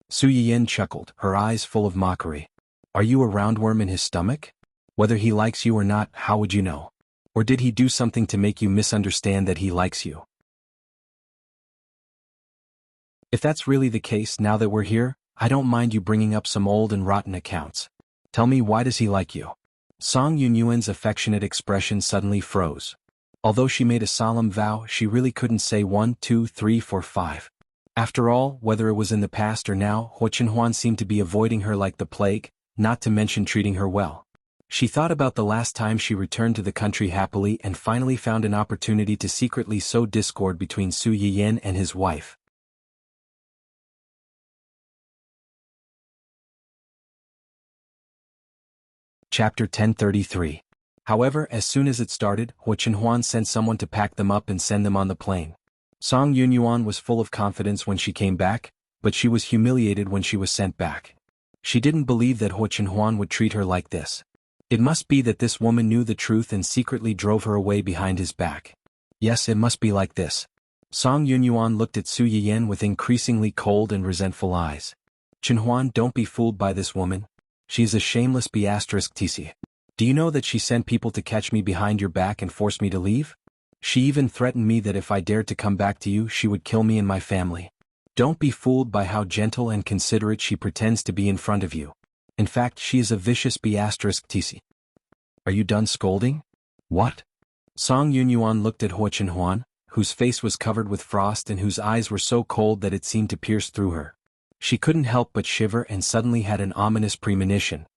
Su Yiyan chuckled, her eyes full of mockery. "Are you a roundworm in his stomach? Whether he likes you or not, how would you know? Or did he do something to make you misunderstand that he likes you? If that's really the case, now that we're here, I don't mind you bringing up some old and rotten accounts. Tell me, why does he like you?" Song Yunyuan's affectionate expression suddenly froze. Although she made a solemn vow, she really couldn't say 1, 2, 3, 4, 5. After all, whether it was in the past or now, Hua Chenhuan seemed to be avoiding her like the plague, not to mention treating her well. She thought about the last time she returned to the country happily and finally found an opportunity to secretly sow discord between Su Yiyan and his wife. Chapter 1033. However, as soon as it started, Hua Chenhuan sent someone to pack them up and send them on the plane. Song Yunyuan was full of confidence when she came back, but she was humiliated when she was sent back. She didn't believe that Hua Chenhuan would treat her like this. It must be that this woman knew the truth and secretly drove her away behind his back. Yes, it must be like this. Song Yunyuan looked at Su Yiyan with increasingly cold and resentful eyes. "Chenhuan, don't be fooled by this woman. She's a shameless b****tc. Do you know that she sent people to catch me behind your back and force me to leave? She even threatened me that if I dared to come back to you, she would kill me and my family. Don't be fooled by how gentle and considerate she pretends to be in front of you. In fact, she is a vicious b****tc. Are you done scolding?" "What?" Song Yunyuan looked at Hua Chenhuan, whose face was covered with frost and whose eyes were so cold that it seemed to pierce through her. She couldn't help but shiver and suddenly had an ominous premonition.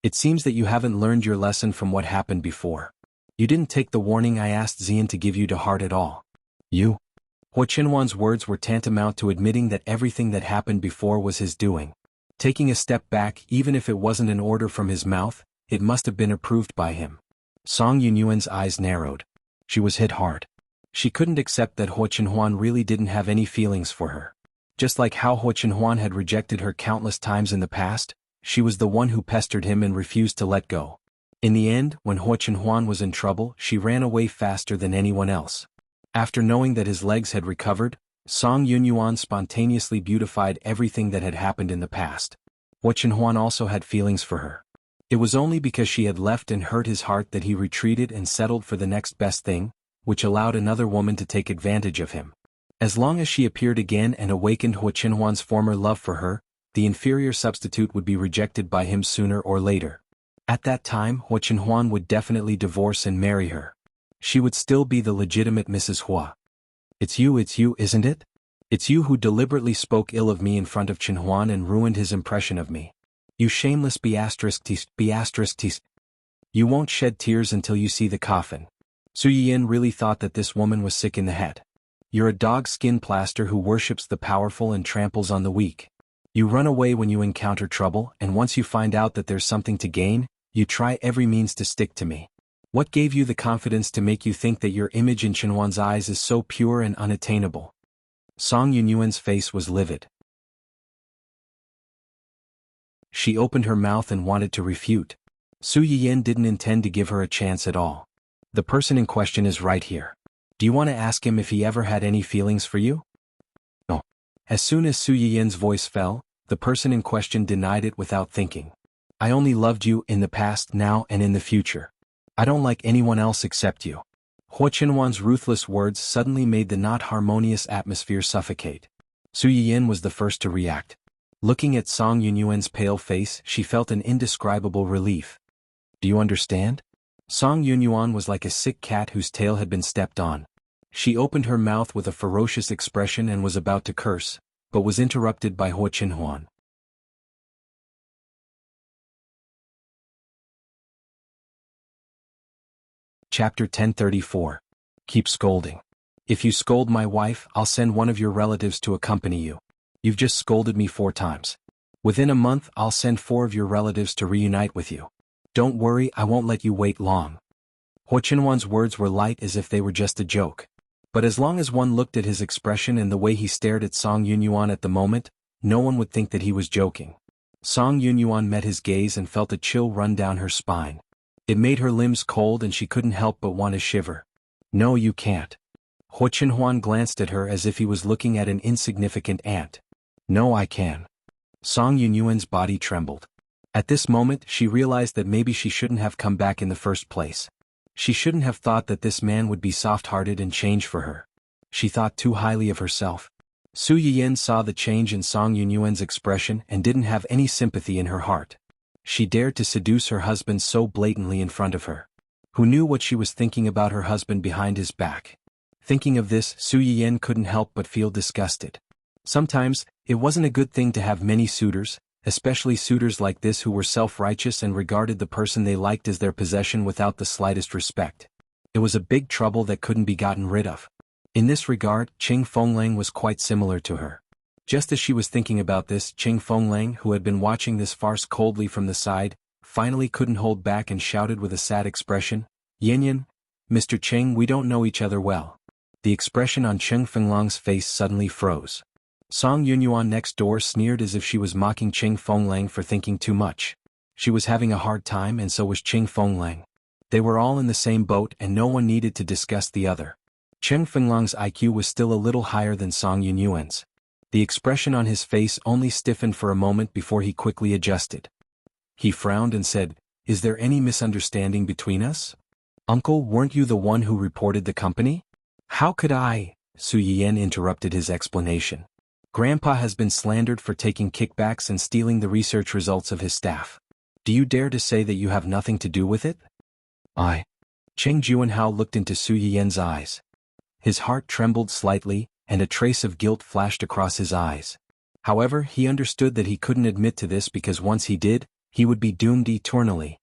"It seems that you haven't learned your lesson from what happened before. You didn't take the warning I asked Xian to give you to heart at all. You?" Hua Chenhuan's words were tantamount to admitting that everything that happened before was his doing. Taking a step back, even if it wasn't an order from his mouth, it must have been approved by him. Song Yunyuan's eyes narrowed. She was hit hard. She couldn't accept that Hua Chenhuan really didn't have any feelings for her. Just like how Hua Chenhuan had rejected her countless times in the past, she was the one who pestered him and refused to let go. In the end, when Hua Chenhuan was in trouble, she ran away faster than anyone else. After knowing that his legs had recovered, Song Yunyuan spontaneously beautified everything that had happened in the past. Hua Chenhuan also had feelings for her. It was only because she had left and hurt his heart that he retreated and settled for the next best thing, which allowed another woman to take advantage of him. As long as she appeared again and awakened Hua Qinhuan's former love for her, the inferior substitute would be rejected by him sooner or later. At that time, Hua Qinhuan would definitely divorce and marry her. She would still be the legitimate Mrs. Hua. It's you, isn't it? It's you who deliberately spoke ill of me in front of Qinhuan and ruined his impression of me. You shameless B****. You won't shed tears until you see the coffin. Su Yiyin really thought that this woman was sick in the head. You're a dog skin plaster who worships the powerful and tramples on the weak. You run away when you encounter trouble, and once you find out that there's something to gain, you try every means to stick to me. What gave you the confidence to make you think that your image in Qinhuan's eyes is so pure and unattainable? Song Yunyuan's face was livid. She opened her mouth and wanted to refute. Su Yiyin didn't intend to give her a chance at all. The person in question is right here. Do you want to ask him if he ever had any feelings for you? No. As soon as Su Yiyin's voice fell, the person in question denied it without thinking. I only loved you in the past, now, and in the future. I don't like anyone else except you. Hua Qinhuan's ruthless words suddenly made the not harmonious atmosphere suffocate. Su Yiyin was the first to react. Looking at Song Yunyuan's pale face, she felt an indescribable relief. Do you understand? Song Yunyuan was like a sick cat whose tail had been stepped on. She opened her mouth with a ferocious expression and was about to curse, but was interrupted by Hua Qinhuan. Chapter 1034. Keep scolding. If you scold my wife, I'll send one of your relatives to accompany you. You've just scolded me 4 times. Within a month, I'll send 4 of your relatives to reunite with you. Don't worry, I won't let you wait long. Hua Qinhuan's words were light as if they were just a joke. But as long as one looked at his expression and the way he stared at Song Yunyuan at the moment, no one would think that he was joking. Song Yunyuan met his gaze and felt a chill run down her spine. It made her limbs cold and she couldn't help but want to shiver. No, you can't. Hua Qinhuan glanced at her as if he was looking at an insignificant ant. No, I can. Song Yunyuan's body trembled. At this moment, she realized that maybe she shouldn't have come back in the first place. She shouldn't have thought that this man would be soft-hearted and change for her. She thought too highly of herself. Su Yiyin saw the change in Song Yunyuan's expression and didn't have any sympathy in her heart. She dared to seduce her husband so blatantly in front of her. Who knew what she was thinking about her husband behind his back? Thinking of this, Su Yiyin couldn't help but feel disgusted. Sometimes, it wasn't a good thing to have many suitors, especially suitors like this who were self-righteous and regarded the person they liked as their possession without the slightest respect. It was a big trouble that couldn't be gotten rid of. In this regard, Qing Fenglang was quite similar to her. Just as she was thinking about this, Qing Fenglang, who had been watching this farce coldly from the side, finally couldn't hold back and shouted with a sad expression, "Yin, Mr. Qing, we don't know each other well." The expression on Qing Fenglang's face suddenly froze. Song Yunyuan next door sneered as if she was mocking Qing Fenglang for thinking too much. She was having a hard time and so was Qing Fenglang. They were all in the same boat and no one needed to discuss the other. Qing Fenglang's IQ was still a little higher than Song Yunyuan's. The expression on his face only stiffened for a moment before he quickly adjusted. He frowned and said, "Is there any misunderstanding between us? Uncle, weren't you the one who reported the company?" "How could I?" Su Yiyin interrupted his explanation. "Grandpa has been slandered for taking kickbacks and stealing the research results of his staff. Do you dare to say that you have nothing to do with it?" "I." Cheng Juanhao looked into Su Yiyin's eyes. His heart trembled slightly, and a trace of guilt flashed across his eyes. However, he understood that he couldn't admit to this because once he did, he would be doomed eternally.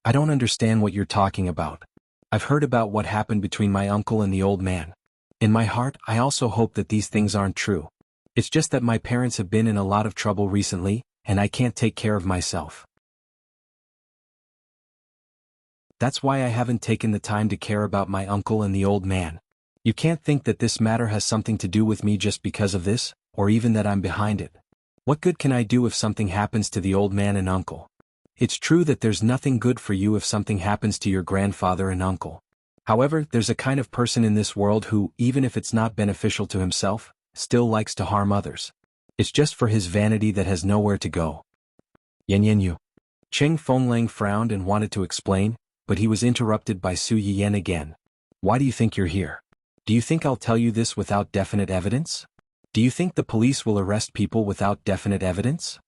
"I don't understand what you're talking about. I've heard about what happened between my uncle and the old man. In my heart, I also hope that these things aren't true. It's just that my parents have been in a lot of trouble recently, and I can't take care of myself. That's why I haven't taken the time to care about my uncle and the old man. You can't think that this matter has something to do with me just because of this, or even that I'm behind it. What good can I do if something happens to the old man and uncle? It's true that there's nothing good for you if something happens to your grandfather and uncle. However, there's a kind of person in this world who, even if it's not beneficial to himself, still likes to harm others. It's just for his vanity that has nowhere to go. Yen you. Cheng Fenglang frowned and wanted to explain, but he was interrupted by Su Yiyan again. Why do you think you're here? Do you think I'll tell you this without definite evidence? Do you think the police will arrest people without definite evidence?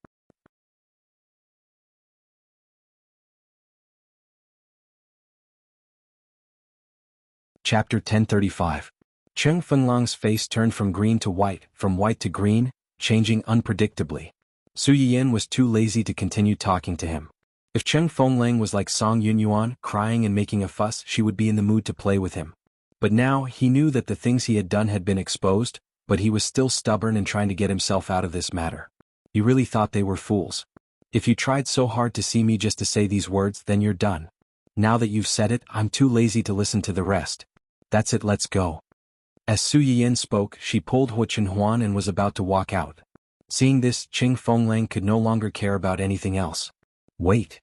Chapter 1035. Cheng Fenglang's face turned from green to white, from white to green, changing unpredictably. Su Yiyan was too lazy to continue talking to him. If Cheng Fenglang was like Song Yunyuan, crying and making a fuss, she would be in the mood to play with him. But now, he knew that the things he had done had been exposed, but he was still stubborn and trying to get himself out of this matter. He really thought they were fools. If you tried so hard to see me just to say these words, then you're done. Now that you've said it, I'm too lazy to listen to the rest. That's it, let's go. As Su Yiyan spoke, she pulled Huo Chenhuan and was about to walk out. Seeing this, Cheng Fenglang could no longer care about anything else. Wait.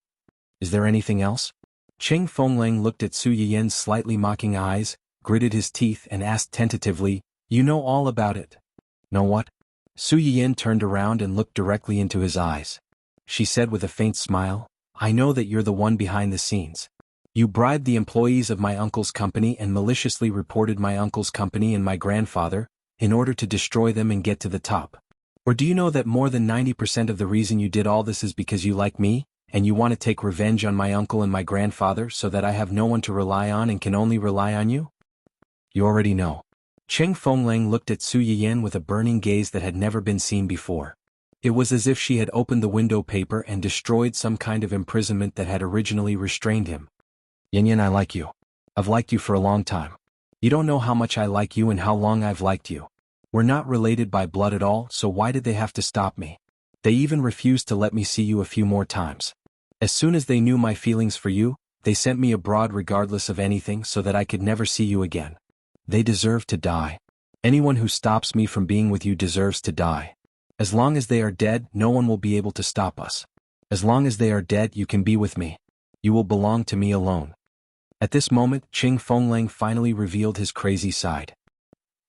Is there anything else? Cheng Fenglang looked at Su Yiyan's slightly mocking eyes, gritted his teeth and asked tentatively, You know all about it. Know what? Su Yiyan turned around and looked directly into his eyes. She said with a faint smile, I know that you're the one behind the scenes. You bribed the employees of my uncle's company and maliciously reported my uncle's company and my grandfather, in order to destroy them and get to the top. Or do you know that more than 90% of the reason you did all this is because you like me, and you want to take revenge on my uncle and my grandfather so that I have no one to rely on and can only rely on you? You already know. Cheng Fenglang looked at Su Yiyan with a burning gaze that had never been seen before. It was as if she had opened the window paper and destroyed some kind of imprisonment that had originally restrained him. Yan, I like you. I've liked you for a long time. You don't know how much I like you and how long I've liked you. We're not related by blood at all, so why did they have to stop me? They even refused to let me see you a few more times. As soon as they knew my feelings for you, they sent me abroad regardless of anything so that I could never see you again. They deserve to die. Anyone who stops me from being with you deserves to die. As long as they are dead, no one will be able to stop us. As long as they are dead, you can be with me. You will belong to me alone. At this moment, Cheng Fenglang finally revealed his crazy side.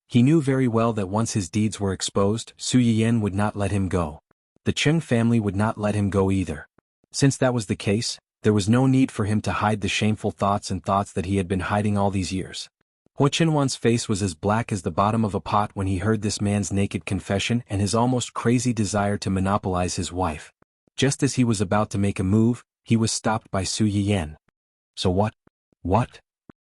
He knew very well that once his deeds were exposed, Su Yiyan would not let him go. The Cheng family would not let him go either. Since that was the case, there was no need for him to hide the shameful thoughts that he had been hiding all these years. Huo Chenhuan's face was as black as the bottom of a pot when he heard this man's naked confession and his almost crazy desire to monopolize his wife. Just as he was about to make a move, he was stopped by Su Yiyan. So what? What?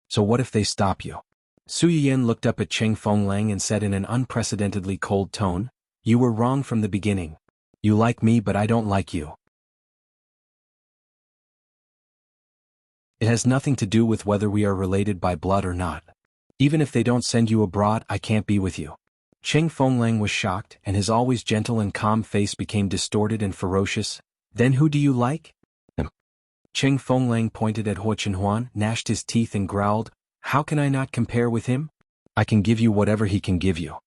So what if they stop you? Su Yiyan looked up at Cheng Fenglang and said in an unprecedentedly cold tone, You were wrong from the beginning. You like me but I don't like you. It has nothing to do with whether we are related by blood or not. Even if they don't send you abroad, I can't be with you. Cheng Fenglang was shocked, and his always gentle and calm face became distorted and ferocious. Then who do you like? Cheng Fenglang pointed at Huo Chenhuan, gnashed his teeth and growled, How can I not compare with him? I can give you whatever he can give you.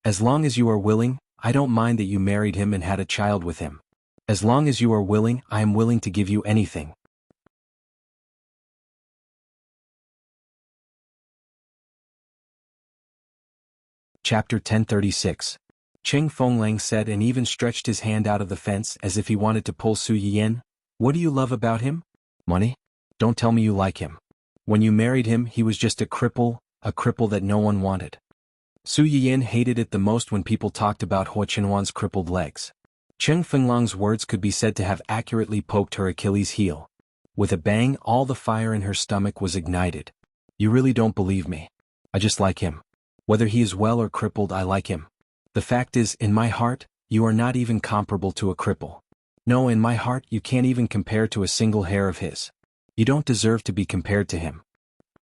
As long as you are willing, I don't mind that you married him and had a child with him. As long as you are willing, I am willing to give you anything. Chapter 1036. Cheng Fenglang said and even stretched his hand out of the fence as if he wanted to pull Su Yiyan. What do you love about him? Money? Don't tell me you like him. When you married him, he was just a cripple that no one wanted. Su Yiyan hated it the most when people talked about Huo Chenhuan's crippled legs. Cheng Fenglang's words could be said to have accurately poked her Achilles' heel. With a bang, all the fire in her stomach was ignited. You really don't believe me. I just like him. Whether he is well or crippled, I like him. The fact is, in my heart, you are not even comparable to a cripple. No, in my heart, you can't even compare to a single hair of his. You don't deserve to be compared to him.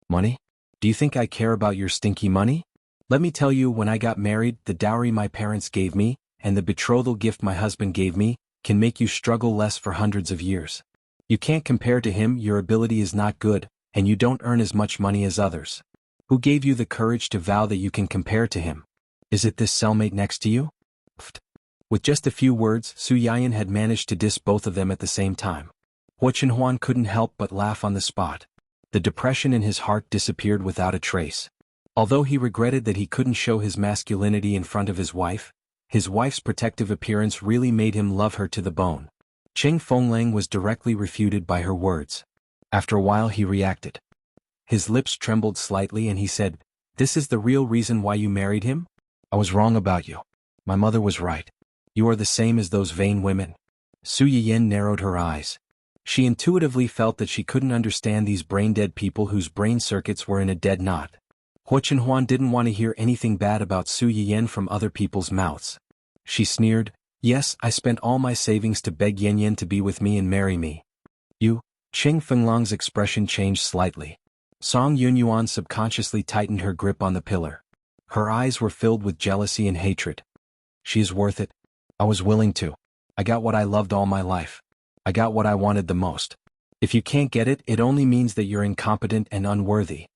Money? Do you think I care about your stinky money? Let me tell you, when I got married, the dowry my parents gave me, and the betrothal gift my husband gave me, can make you struggle less for hundreds of years. You can't compare to him, your ability is not good, and you don't earn as much money as others. Who gave you the courage to vow that you can compare to him? Is it this cellmate next to you? Pfft. With just a few words, Su Yiyan had managed to diss both of them at the same time. Huo Chenhuan couldn't help but laugh on the spot. The depression in his heart disappeared without a trace. Although he regretted that he couldn't show his masculinity in front of his wife's protective appearance really made him love her to the bone. Cheng Fenglang was directly refuted by her words. After a while he reacted. His lips trembled slightly and he said, "This is the real reason why you married him? I was wrong about you. My mother was right. You are the same as those vain women." Su Yiyan narrowed her eyes. She intuitively felt that she couldn't understand these brain-dead people whose brain circuits were in a dead knot. Huo Chenhuan didn't want to hear anything bad about Su Yiyan from other people's mouths. She sneered, "Yes, I spent all my savings to beg Yan to be with me and marry me." You? Cheng Fenglong's expression changed slightly. Song Yunyuan subconsciously tightened her grip on the pillar. Her eyes were filled with jealousy and hatred. "She is worth it. I was willing to. I got what I loved all my life. I got what I wanted the most. If you can't get it, it only means that you're incompetent and unworthy.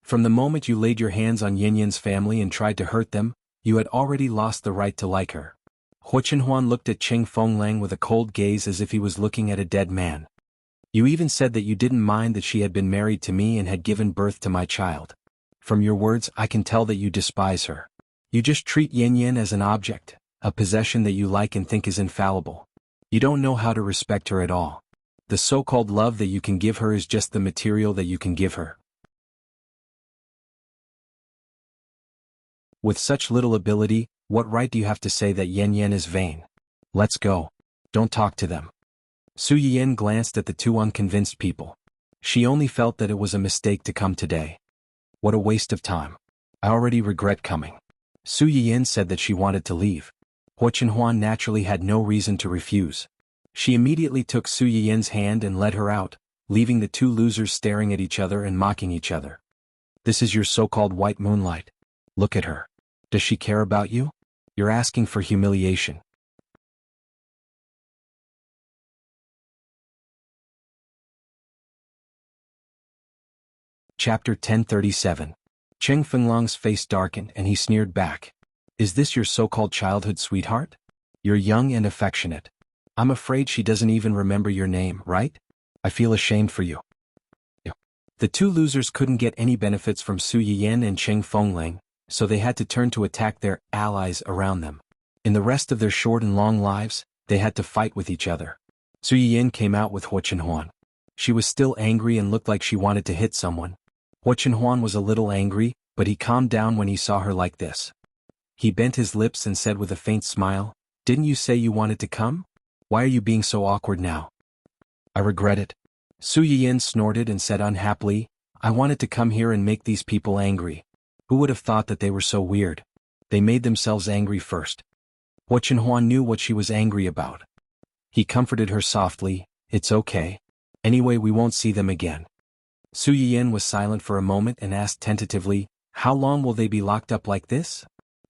From the moment you laid your hands on Yan's family and tried to hurt them, you had already lost the right to like her." Huo Chenhuan looked at Cheng Fenglang with a cold gaze as if he was looking at a dead man. "You even said that you didn't mind that she had been married to me and had given birth to my child. From your words, I can tell that you despise her. You just treat Yan as an object, a possession that you like and think is infallible. You don't know how to respect her at all. The so-called love that you can give her is just the material that you can give her. With such little ability, what right do you have to say that Yan is vain? Let's go. Don't talk to them." Su Yiyan glanced at the two unconvinced people. She only felt that it was a mistake to come today. What a waste of time. I already regret coming. Su Yiyan said that she wanted to leave. Huo Chenhuan naturally had no reason to refuse. She immediately took Su Yiyan's hand and led her out, leaving the two losers staring at each other and mocking each other. "This is your so-called white moonlight. Look at her. Does she care about you? You're asking for humiliation." Chapter 1037. Cheng Fenglong's face darkened and he sneered back. "Is this your so-called childhood sweetheart? You're young and affectionate. I'm afraid she doesn't even remember your name, right? I feel ashamed for you." The two losers couldn't get any benefits from Su Yiyan and Cheng Fenglang, so they had to turn to attack their allies around them. In the rest of their short and long lives, they had to fight with each other. Su Yiyan came out with Huo Chenhuan. She was still angry and looked like she wanted to hit someone. Huo Chenhuan was a little angry, but he calmed down when he saw her like this. He bent his lips and said with a faint smile, "Didn't you say you wanted to come? Why are you being so awkward now?" "I regret it." Su Yiyan snorted and said unhappily, "I wanted to come here and make these people angry. Who would have thought that they were so weird? They made themselves angry first." Huo Chenhuan knew what she was angry about. He comforted her softly, "It's okay. Anyway, we won't see them again." Su Yiyan was silent for a moment and asked tentatively, "How long will they be locked up like this?"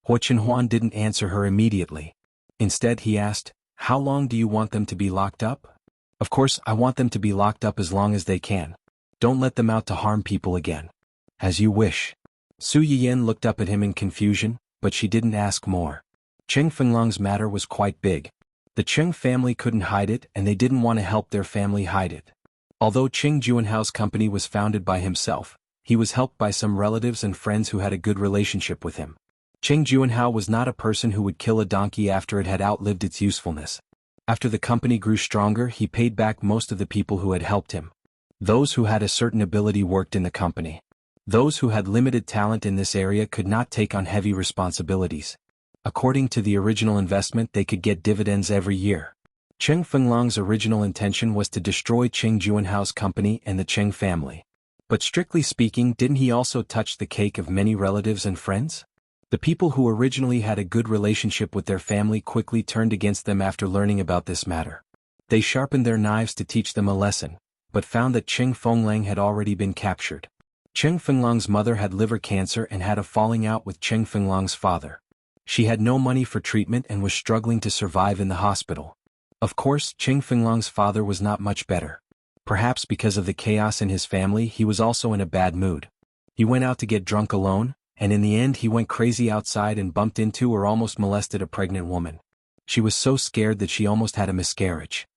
Huo Chenhuan didn't answer her immediately. Instead he asked, "How long do you want them to be locked up?" "Of course, I want them to be locked up as long as they can. Don't let them out to harm people again." "As you wish." Su Yiyan looked up at him in confusion, but she didn't ask more. Cheng Fenglong's matter was quite big. The Cheng family couldn't hide it and they didn't want to help their family hide it. Although Cheng Juanhao's company was founded by himself, he was helped by some relatives and friends who had a good relationship with him. Cheng Juanhao was not a person who would kill a donkey after it had outlived its usefulness. After the company grew stronger, he paid back most of the people who had helped him. Those who had a certain ability worked in the company. Those who had limited talent in this area could not take on heavy responsibilities. According to the original investment, they could get dividends every year. Cheng Fenglong's original intention was to destroy Cheng Juanhao's company and the Cheng family. But strictly speaking, didn't he also touch the cake of many relatives and friends? The people who originally had a good relationship with their family quickly turned against them after learning about this matter. They sharpened their knives to teach them a lesson, but found that Cheng Fenglang had already been captured. Cheng Fenglong's mother had liver cancer and had a falling out with Cheng Fenglong's father. She had no money for treatment and was struggling to survive in the hospital. Of course, Cheng Fenglong's father was not much better. Perhaps because of the chaos in his family, he was also in a bad mood. He went out to get drunk alone, and in the end he went crazy outside and bumped into or almost molested a pregnant woman. She was so scared that she almost had a miscarriage.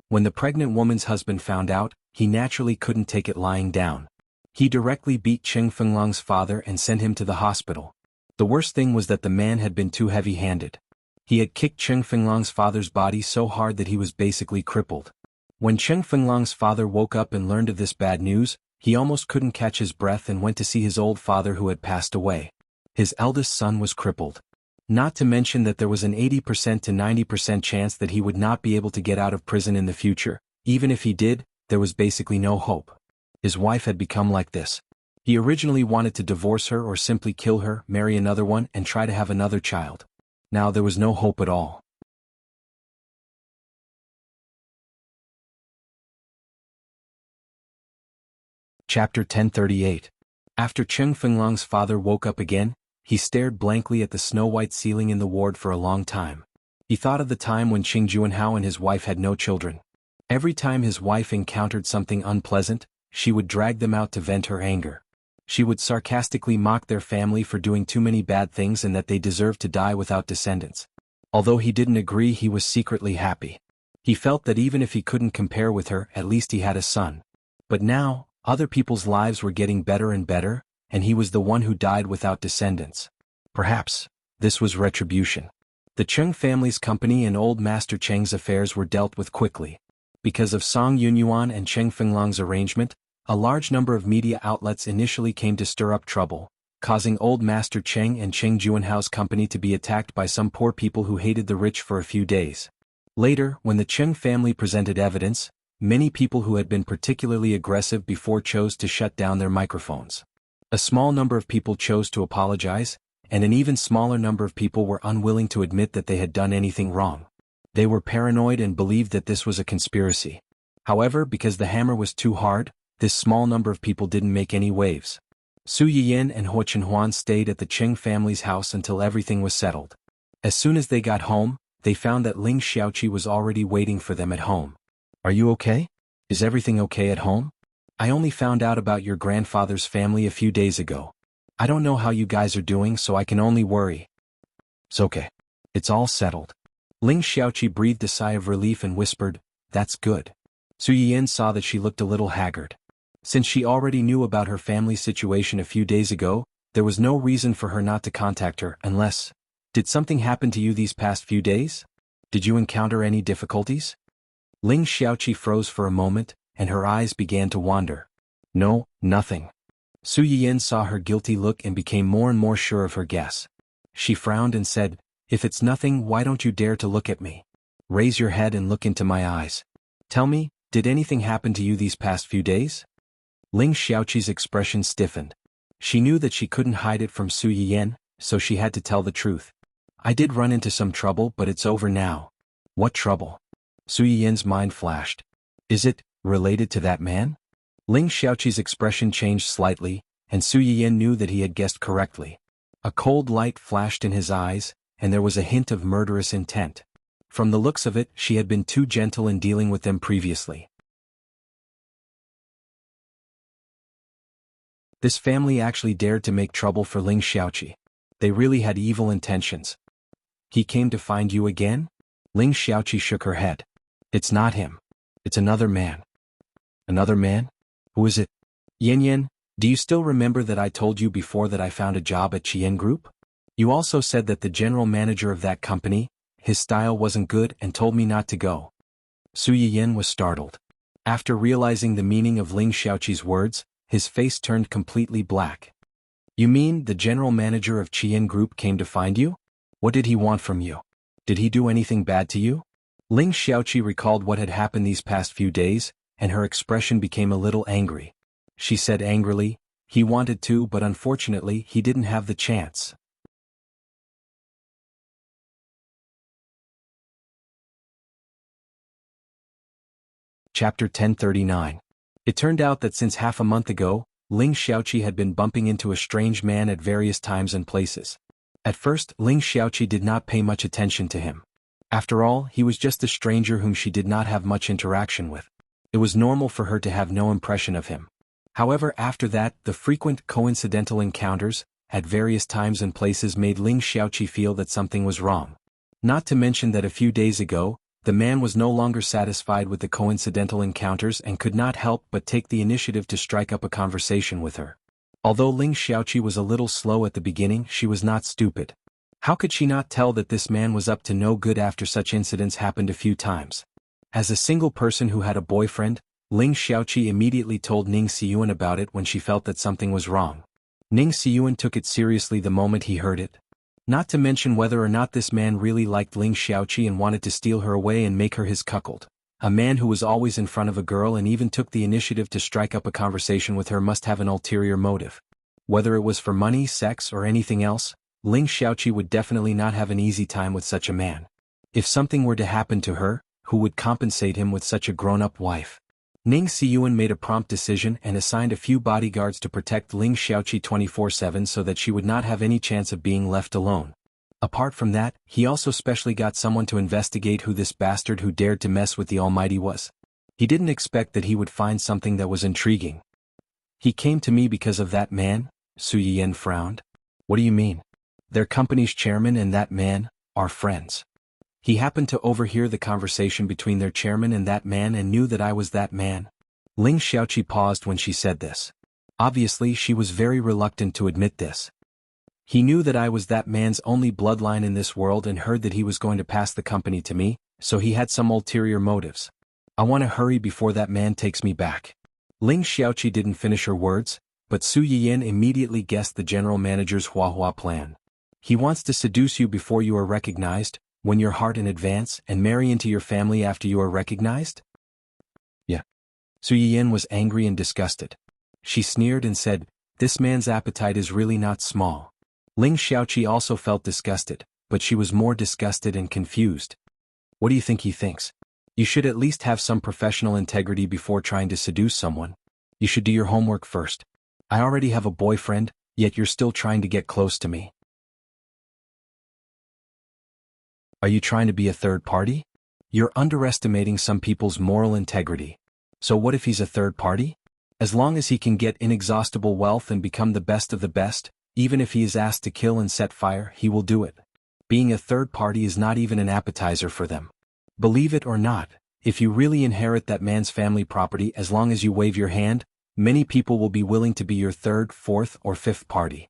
When the pregnant woman's husband found out, he naturally couldn't take it lying down. He directly beat Cheng Fenglong's father and sent him to the hospital. The worst thing was that the man had been too heavy-handed. He had kicked Cheng Fenglong's father's body so hard that he was basically crippled. When Cheng Fenglong's father woke up and learned of this bad news, he almost couldn't catch his breath and went to see his old father who had passed away. His eldest son was crippled. Not to mention that there was an 80% to 90% chance that he would not be able to get out of prison in the future. Even if he did, there was basically no hope. His wife had become like this. He originally wanted to divorce her or simply kill her, marry another one, and try to have another child. Now there was no hope at all. Chapter 1038. After Cheng Fenglong's father woke up again, he stared blankly at the snow-white ceiling in the ward for a long time. He thought of the time when Qing Juanhao and his wife had no children. Every time his wife encountered something unpleasant, she would drag them out to vent her anger. She would sarcastically mock their family for doing too many bad things and that they deserved to die without descendants. Although he didn't agree, he was secretly happy. He felt that even if he couldn't compare with her, at least he had a son. But now, other people's lives were getting better and better, and he was the one who died without descendants. Perhaps this was retribution. The Cheng family's company and old Master Cheng's affairs were dealt with quickly. Because of Song Yunyuan and Cheng Fenglong's arrangement, a large number of media outlets initially came to stir up trouble, causing old Master Cheng and Cheng Juanhao's company to be attacked by some poor people who hated the rich for a few days. Later, when the Cheng family presented evidence, many people who had been particularly aggressive before chose to shut down their microphones. A small number of people chose to apologize, and an even smaller number of people were unwilling to admit that they had done anything wrong. They were paranoid and believed that this was a conspiracy. However, because the hammer was too hard, this small number of people didn't make any waves. Su Yiyin and Huo Chenhuan stayed at the Cheng family's house until everything was settled. As soon as they got home, they found that Ling Xiaoqi was already waiting for them at home. "Are you okay? Is everything okay at home? I only found out about your grandfather's family a few days ago. I don't know how you guys are doing, so I can only worry." "It's okay. It's all settled." Ling Xiaoqi breathed a sigh of relief and whispered, "That's good." Su Yiyin saw that she looked a little haggard. Since she already knew about her family's situation a few days ago, there was no reason for her not to contact her unless... "Did something happen to you these past few days? Did you encounter any difficulties?" Ling Xiaoqi froze for a moment, and her eyes began to wander. "No, nothing." Su Yiyin saw her guilty look and became more and more sure of her guess. She frowned and said, "If it's nothing, why don't you dare to look at me? Raise your head and look into my eyes. Tell me, did anything happen to you these past few days?" Ling Xiaoqi's expression stiffened. She knew that she couldn't hide it from Su Yiyin, so she had to tell the truth. "I did run into some trouble, but it's over now." "What trouble?" Su Yiyin's mind flashed. "Is it related to that man?" Ling Xiaoqi's expression changed slightly, and Su Yiyin knew that he had guessed correctly. A cold light flashed in his eyes, and there was a hint of murderous intent. From the looks of it, she had been too gentle in dealing with them previously. This family actually dared to make trouble for Ling Xiaoqi. They really had evil intentions. "He came to find you again?" Ling Xiaoqi shook her head. "It's not him. It's another man." "Another man? Who is it?" "Yin Yin, do you still remember that I told you before that I found a job at Qian Group? You also said that the general manager of that company, his style wasn't good and told me not to go." Su Yiyin was startled. After realizing the meaning of Ling Xiaoqi's words, his face turned completely black. "You mean the general manager of Qian Group came to find you? What did he want from you? Did he do anything bad to you?" Ling Xiaoqi recalled what had happened these past few days, and her expression became a little angry. She said angrily, "He wanted to, but unfortunately he didn't have the chance." Chapter 1039. It turned out that since half a month ago, Ling Xiaoqi had been bumping into a strange man at various times and places. At first, Ling Xiaoqi did not pay much attention to him. After all, he was just a stranger whom she did not have much interaction with. It was normal for her to have no impression of him. However, after that, the frequent coincidental encounters, at various times and places made Ling Xiaoqi feel that something was wrong. Not to mention that a few days ago, the man was no longer satisfied with the coincidental encounters and could not help but take the initiative to strike up a conversation with her. Although Ling Xiaoqi was a little slow at the beginning, she was not stupid. How could she not tell that this man was up to no good after such incidents happened a few times? As a single person who had a boyfriend, Ling Xiaoqi immediately told Ning Xiyuan about it when she felt that something was wrong. Ning Xiyuan took it seriously the moment he heard it. Not to mention whether or not this man really liked Ling Xiaoqi and wanted to steal her away and make her his cuckold. A man who was always in front of a girl and even took the initiative to strike up a conversation with her must have an ulterior motive. Whether it was for money, sex, or anything else, Ling Xiaoqi would definitely not have an easy time with such a man. If something were to happen to her, who would compensate him with such a grown-up wife? Ning Xiyuan made a prompt decision and assigned a few bodyguards to protect Ling Xiaoqi 24/7 so that she would not have any chance of being left alone. Apart from that, he also specially got someone to investigate who this bastard who dared to mess with the Almighty was. He didn't expect that he would find something that was intriguing. He came to me because of that man? Su Yiyan frowned. What do you mean? Their company's chairman and that man are friends. He happened to overhear the conversation between their chairman and that man and knew that I was that man. Ling Xiaoqi paused when she said this. Obviously, she was very reluctant to admit this. He knew that I was that man's only bloodline in this world and heard that he was going to pass the company to me, so he had some ulterior motives. I want to hurry before that man takes me back. Ling Xiaoqi didn't finish her words, but Su Yiyan immediately guessed the general manager's Huahua plan. He wants to seduce you before you are recognized, win your heart in advance, and marry into your family after you are recognized? Yeah. Su Yiyan was angry and disgusted. She sneered and said, this man's appetite is really not small. Ling Xiaoqi also felt disgusted, but she was more disgusted and confused. What do you think he thinks? You should at least have some professional integrity before trying to seduce someone. You should do your homework first. I already have a boyfriend, yet you're still trying to get close to me. Are you trying to be a third party? You're underestimating some people's moral integrity. So what if he's a third party? As long as he can get inexhaustible wealth and become the best of the best, even if he is asked to kill and set fire, he will do it. Being a third party is not even an appetizer for them. Believe it or not, if you really inherit that man's family property, as long as you wave your hand, many people will be willing to be your third, fourth, or fifth party.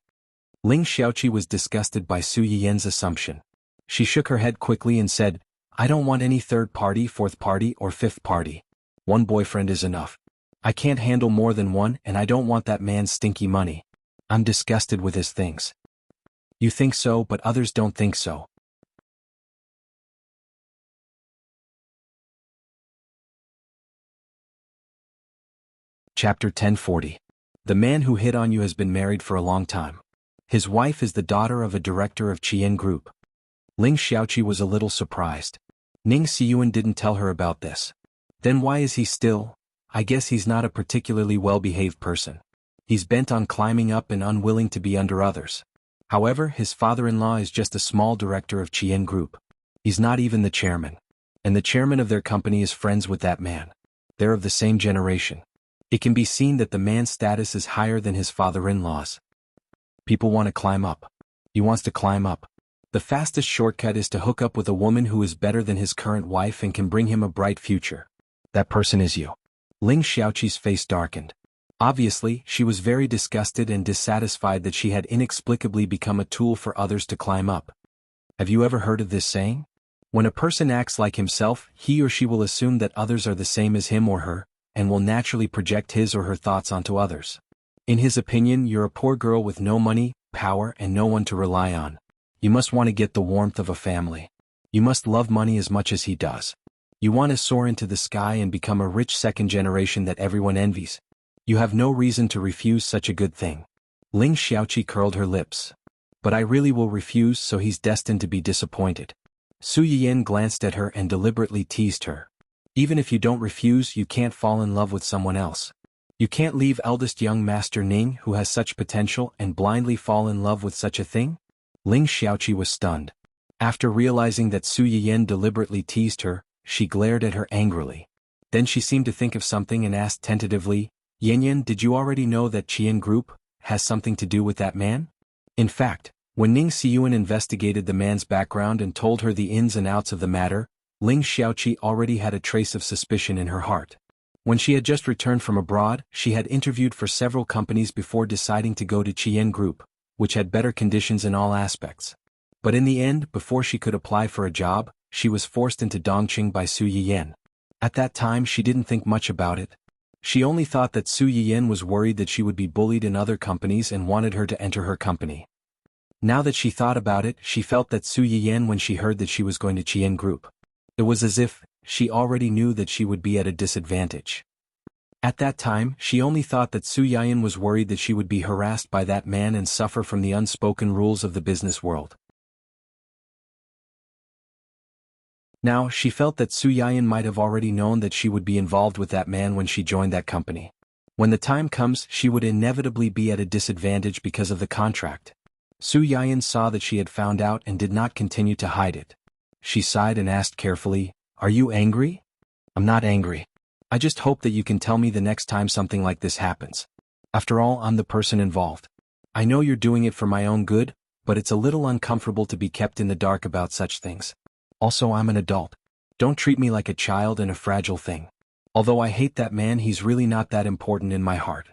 Ling Xiaoqi was disgusted by Su Yiyan's assumption. She shook her head quickly and said, I don't want any third party, fourth party, or fifth party. One boyfriend is enough. I can't handle more than one, and I don't want that man's stinky money. I'm disgusted with his things. You think so, but others don't think so. Chapter 1040. The man who hit on you has been married for a long time. His wife is the daughter of a director of Qian Group. Ling Xiaoqi was a little surprised. Ning Xiyuan didn't tell her about this. Then why is he still? I guess he's not a particularly well-behaved person. He's bent on climbing up and unwilling to be under others. However, his father-in-law is just a small director of Qian Group. He's not even the chairman. And the chairman of their company is friends with that man. They're of the same generation. It can be seen that the man's status is higher than his father-in-law's. People want to climb up. He wants to climb up. The fastest shortcut is to hook up with a woman who is better than his current wife and can bring him a bright future. That person is you. Ling Xiaoqi's face darkened. Obviously, she was very disgusted and dissatisfied that she had inexplicably become a tool for others to climb up. Have you ever heard of this saying? When a person acts like himself, he or she will assume that others are the same as him or her, and will naturally project his or her thoughts onto others. In his opinion, you're a poor girl with no money, power, and no one to rely on. You must want to get the warmth of a family. You must love money as much as he does. You want to soar into the sky and become a rich second generation that everyone envies. You have no reason to refuse such a good thing. Ling Xiaoqi curled her lips. But I really will refuse, so he's destined to be disappointed. Su Yiyan glanced at her and deliberately teased her. Even if you don't refuse, you can't fall in love with someone else. You can't leave eldest young Master Ning, who has such potential, and blindly fall in love with such a thing? Ling Xiaoqi was stunned. After realizing that Su Yiyan deliberately teased her, she glared at her angrily. Then she seemed to think of something and asked tentatively, Yanyan, did you already know that Qian Group has something to do with that man? In fact, when Ning Xiyuan investigated the man's background and told her the ins and outs of the matter, Ling Xiaoqi already had a trace of suspicion in her heart. When she had just returned from abroad, she had interviewed for several companies before deciding to go to Qian Group, which had better conditions in all aspects. But in the end, before she could apply for a job, she was forced into Dongqing by Su Yiyan. At that time she didn't think much about it. She only thought that Su Yiyan was worried that she would be bullied in other companies and wanted her to enter her company. Now that she thought about it, she felt that Su Yiyan when she heard that she was going to Qian Group. It was as if she already knew that she would be at a disadvantage. At that time, she only thought that Su Yiyan was worried that she would be harassed by that man and suffer from the unspoken rules of the business world. Now, she felt that Su Yiyan might have already known that she would be involved with that man when she joined that company. When the time comes, she would inevitably be at a disadvantage because of the contract. Su Yiyan saw that she had found out and did not continue to hide it. She sighed and asked carefully, "Are you angry?" "I'm not angry. I just hope that you can tell me the next time something like this happens. After all, I'm the person involved. I know you're doing it for my own good, but it's a little uncomfortable to be kept in the dark about such things. Also, I'm an adult. Don't treat me like a child and a fragile thing. Although I hate that man, he's really not that important in my heart."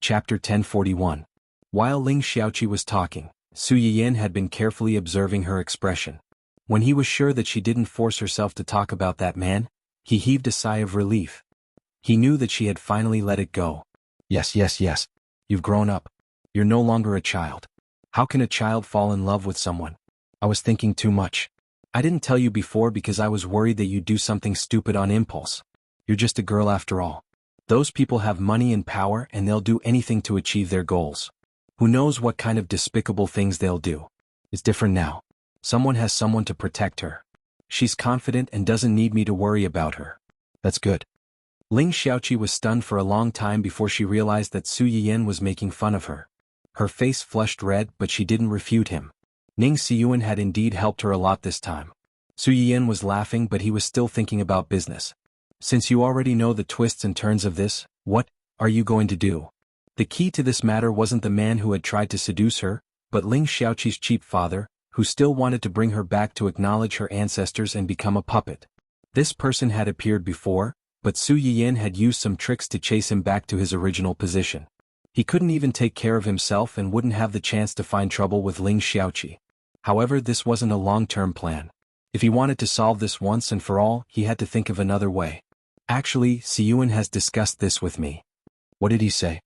Chapter 1041. While Ling Xiaoqi was talking, Su Yiyan had been carefully observing her expression. When he was sure that she didn't force herself to talk about that man, he heaved a sigh of relief. He knew that she had finally let it go. Yes. You've grown up. You're no longer a child. How can a child fall in love with someone? I was thinking too much. I didn't tell you before because I was worried that you'd do something stupid on impulse. You're just a girl after all. Those people have money and power and they'll do anything to achieve their goals. Who knows what kind of despicable things they'll do. It's different now. Someone has someone to protect her. She's confident and doesn't need me to worry about her. That's good. Ling Xiaoqi was stunned for a long time before she realized that Su Yiyan was making fun of her. Her face flushed red, but she didn't refute him. Ning Xiyuan had indeed helped her a lot this time. Su Yiyan was laughing, but he was still thinking about business. Since you already know the twists and turns of this, what are you going to do? The key to this matter wasn't the man who had tried to seduce her, but Ling Xiaoqi's cheap father, who still wanted to bring her back to acknowledge her ancestors and become a puppet. This person had appeared before, but Su Yiyan had used some tricks to chase him back to his original position. He couldn't even take care of himself and wouldn't have the chance to find trouble with Ling Xiaoqi. However, this wasn't a long-term plan. If he wanted to solve this once and for all, he had to think of another way. Actually, Xiyuan has discussed this with me. What did he say?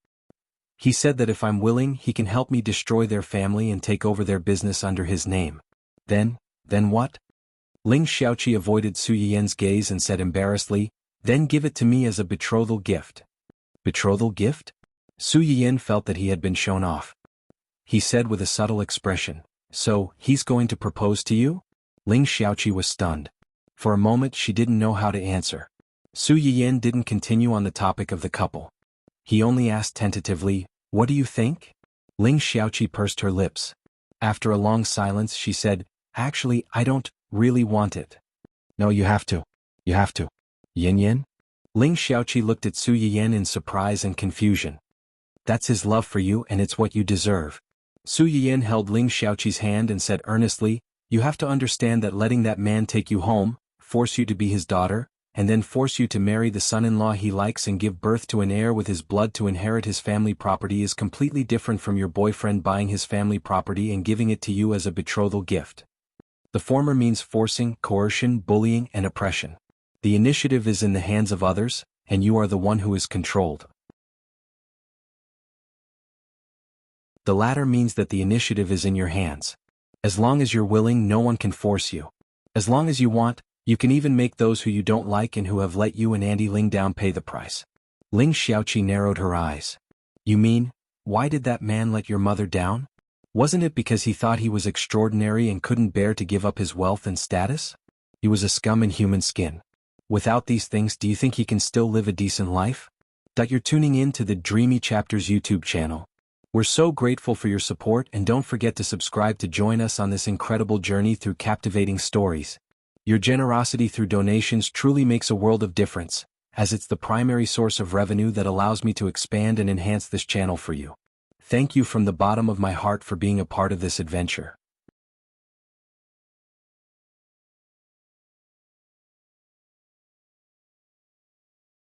He said that if I'm willing, he can help me destroy their family and take over their business under his name. Then what? Ling Xiaoqi avoided Su Yiyan's gaze and said embarrassedly, "Then give it to me as a betrothal gift." Betrothal gift? Su Yiyan felt that he had been shown off. He said with a subtle expression, "So, he's going to propose to you?" Ling Xiaoqi was stunned. For a moment she didn't know how to answer. Su Yiyan didn't continue on the topic of the couple. He only asked tentatively, "What do you think?" Ling Xiaoqi pursed her lips. After a long silence she said, "Actually, I don't really want it." "No, you have to. You have to." "Yin Yin?" Ling Xiaoqi looked at Su Yiyan in surprise and confusion. "That's his love for you and it's what you deserve." Su Yiyan held Ling Xiaoqi's hand and said earnestly, "You have to understand that letting that man take you home, force you to be his daughter, and then force you to marry the son-in-law he likes and give birth to an heir with his blood to inherit his family property is completely different from your boyfriend buying his family property and giving it to you as a betrothal gift. The former means forcing, coercion, bullying, and oppression. The initiative is in the hands of others, and you are the one who is controlled. The latter means that the initiative is in your hands. As long as you're willing, no one can force you. As long as you want, you can even make those who you don't like and who have let you and Andy Ling down pay the price." Ling Xiaoqi narrowed her eyes. "You mean, why did that man let your mother down? Wasn't it because he thought he was extraordinary and couldn't bear to give up his wealth and status? He was a scum in human skin. Without these things, do you think he can still live a decent life?" You're tuning in to the Dreamy Chapters YouTube channel. We're so grateful for your support, and don't forget to subscribe to join us on this incredible journey through captivating stories. Your generosity through donations truly makes a world of difference, as it's the primary source of revenue that allows me to expand and enhance this channel for you. Thank you from the bottom of my heart for being a part of this adventure.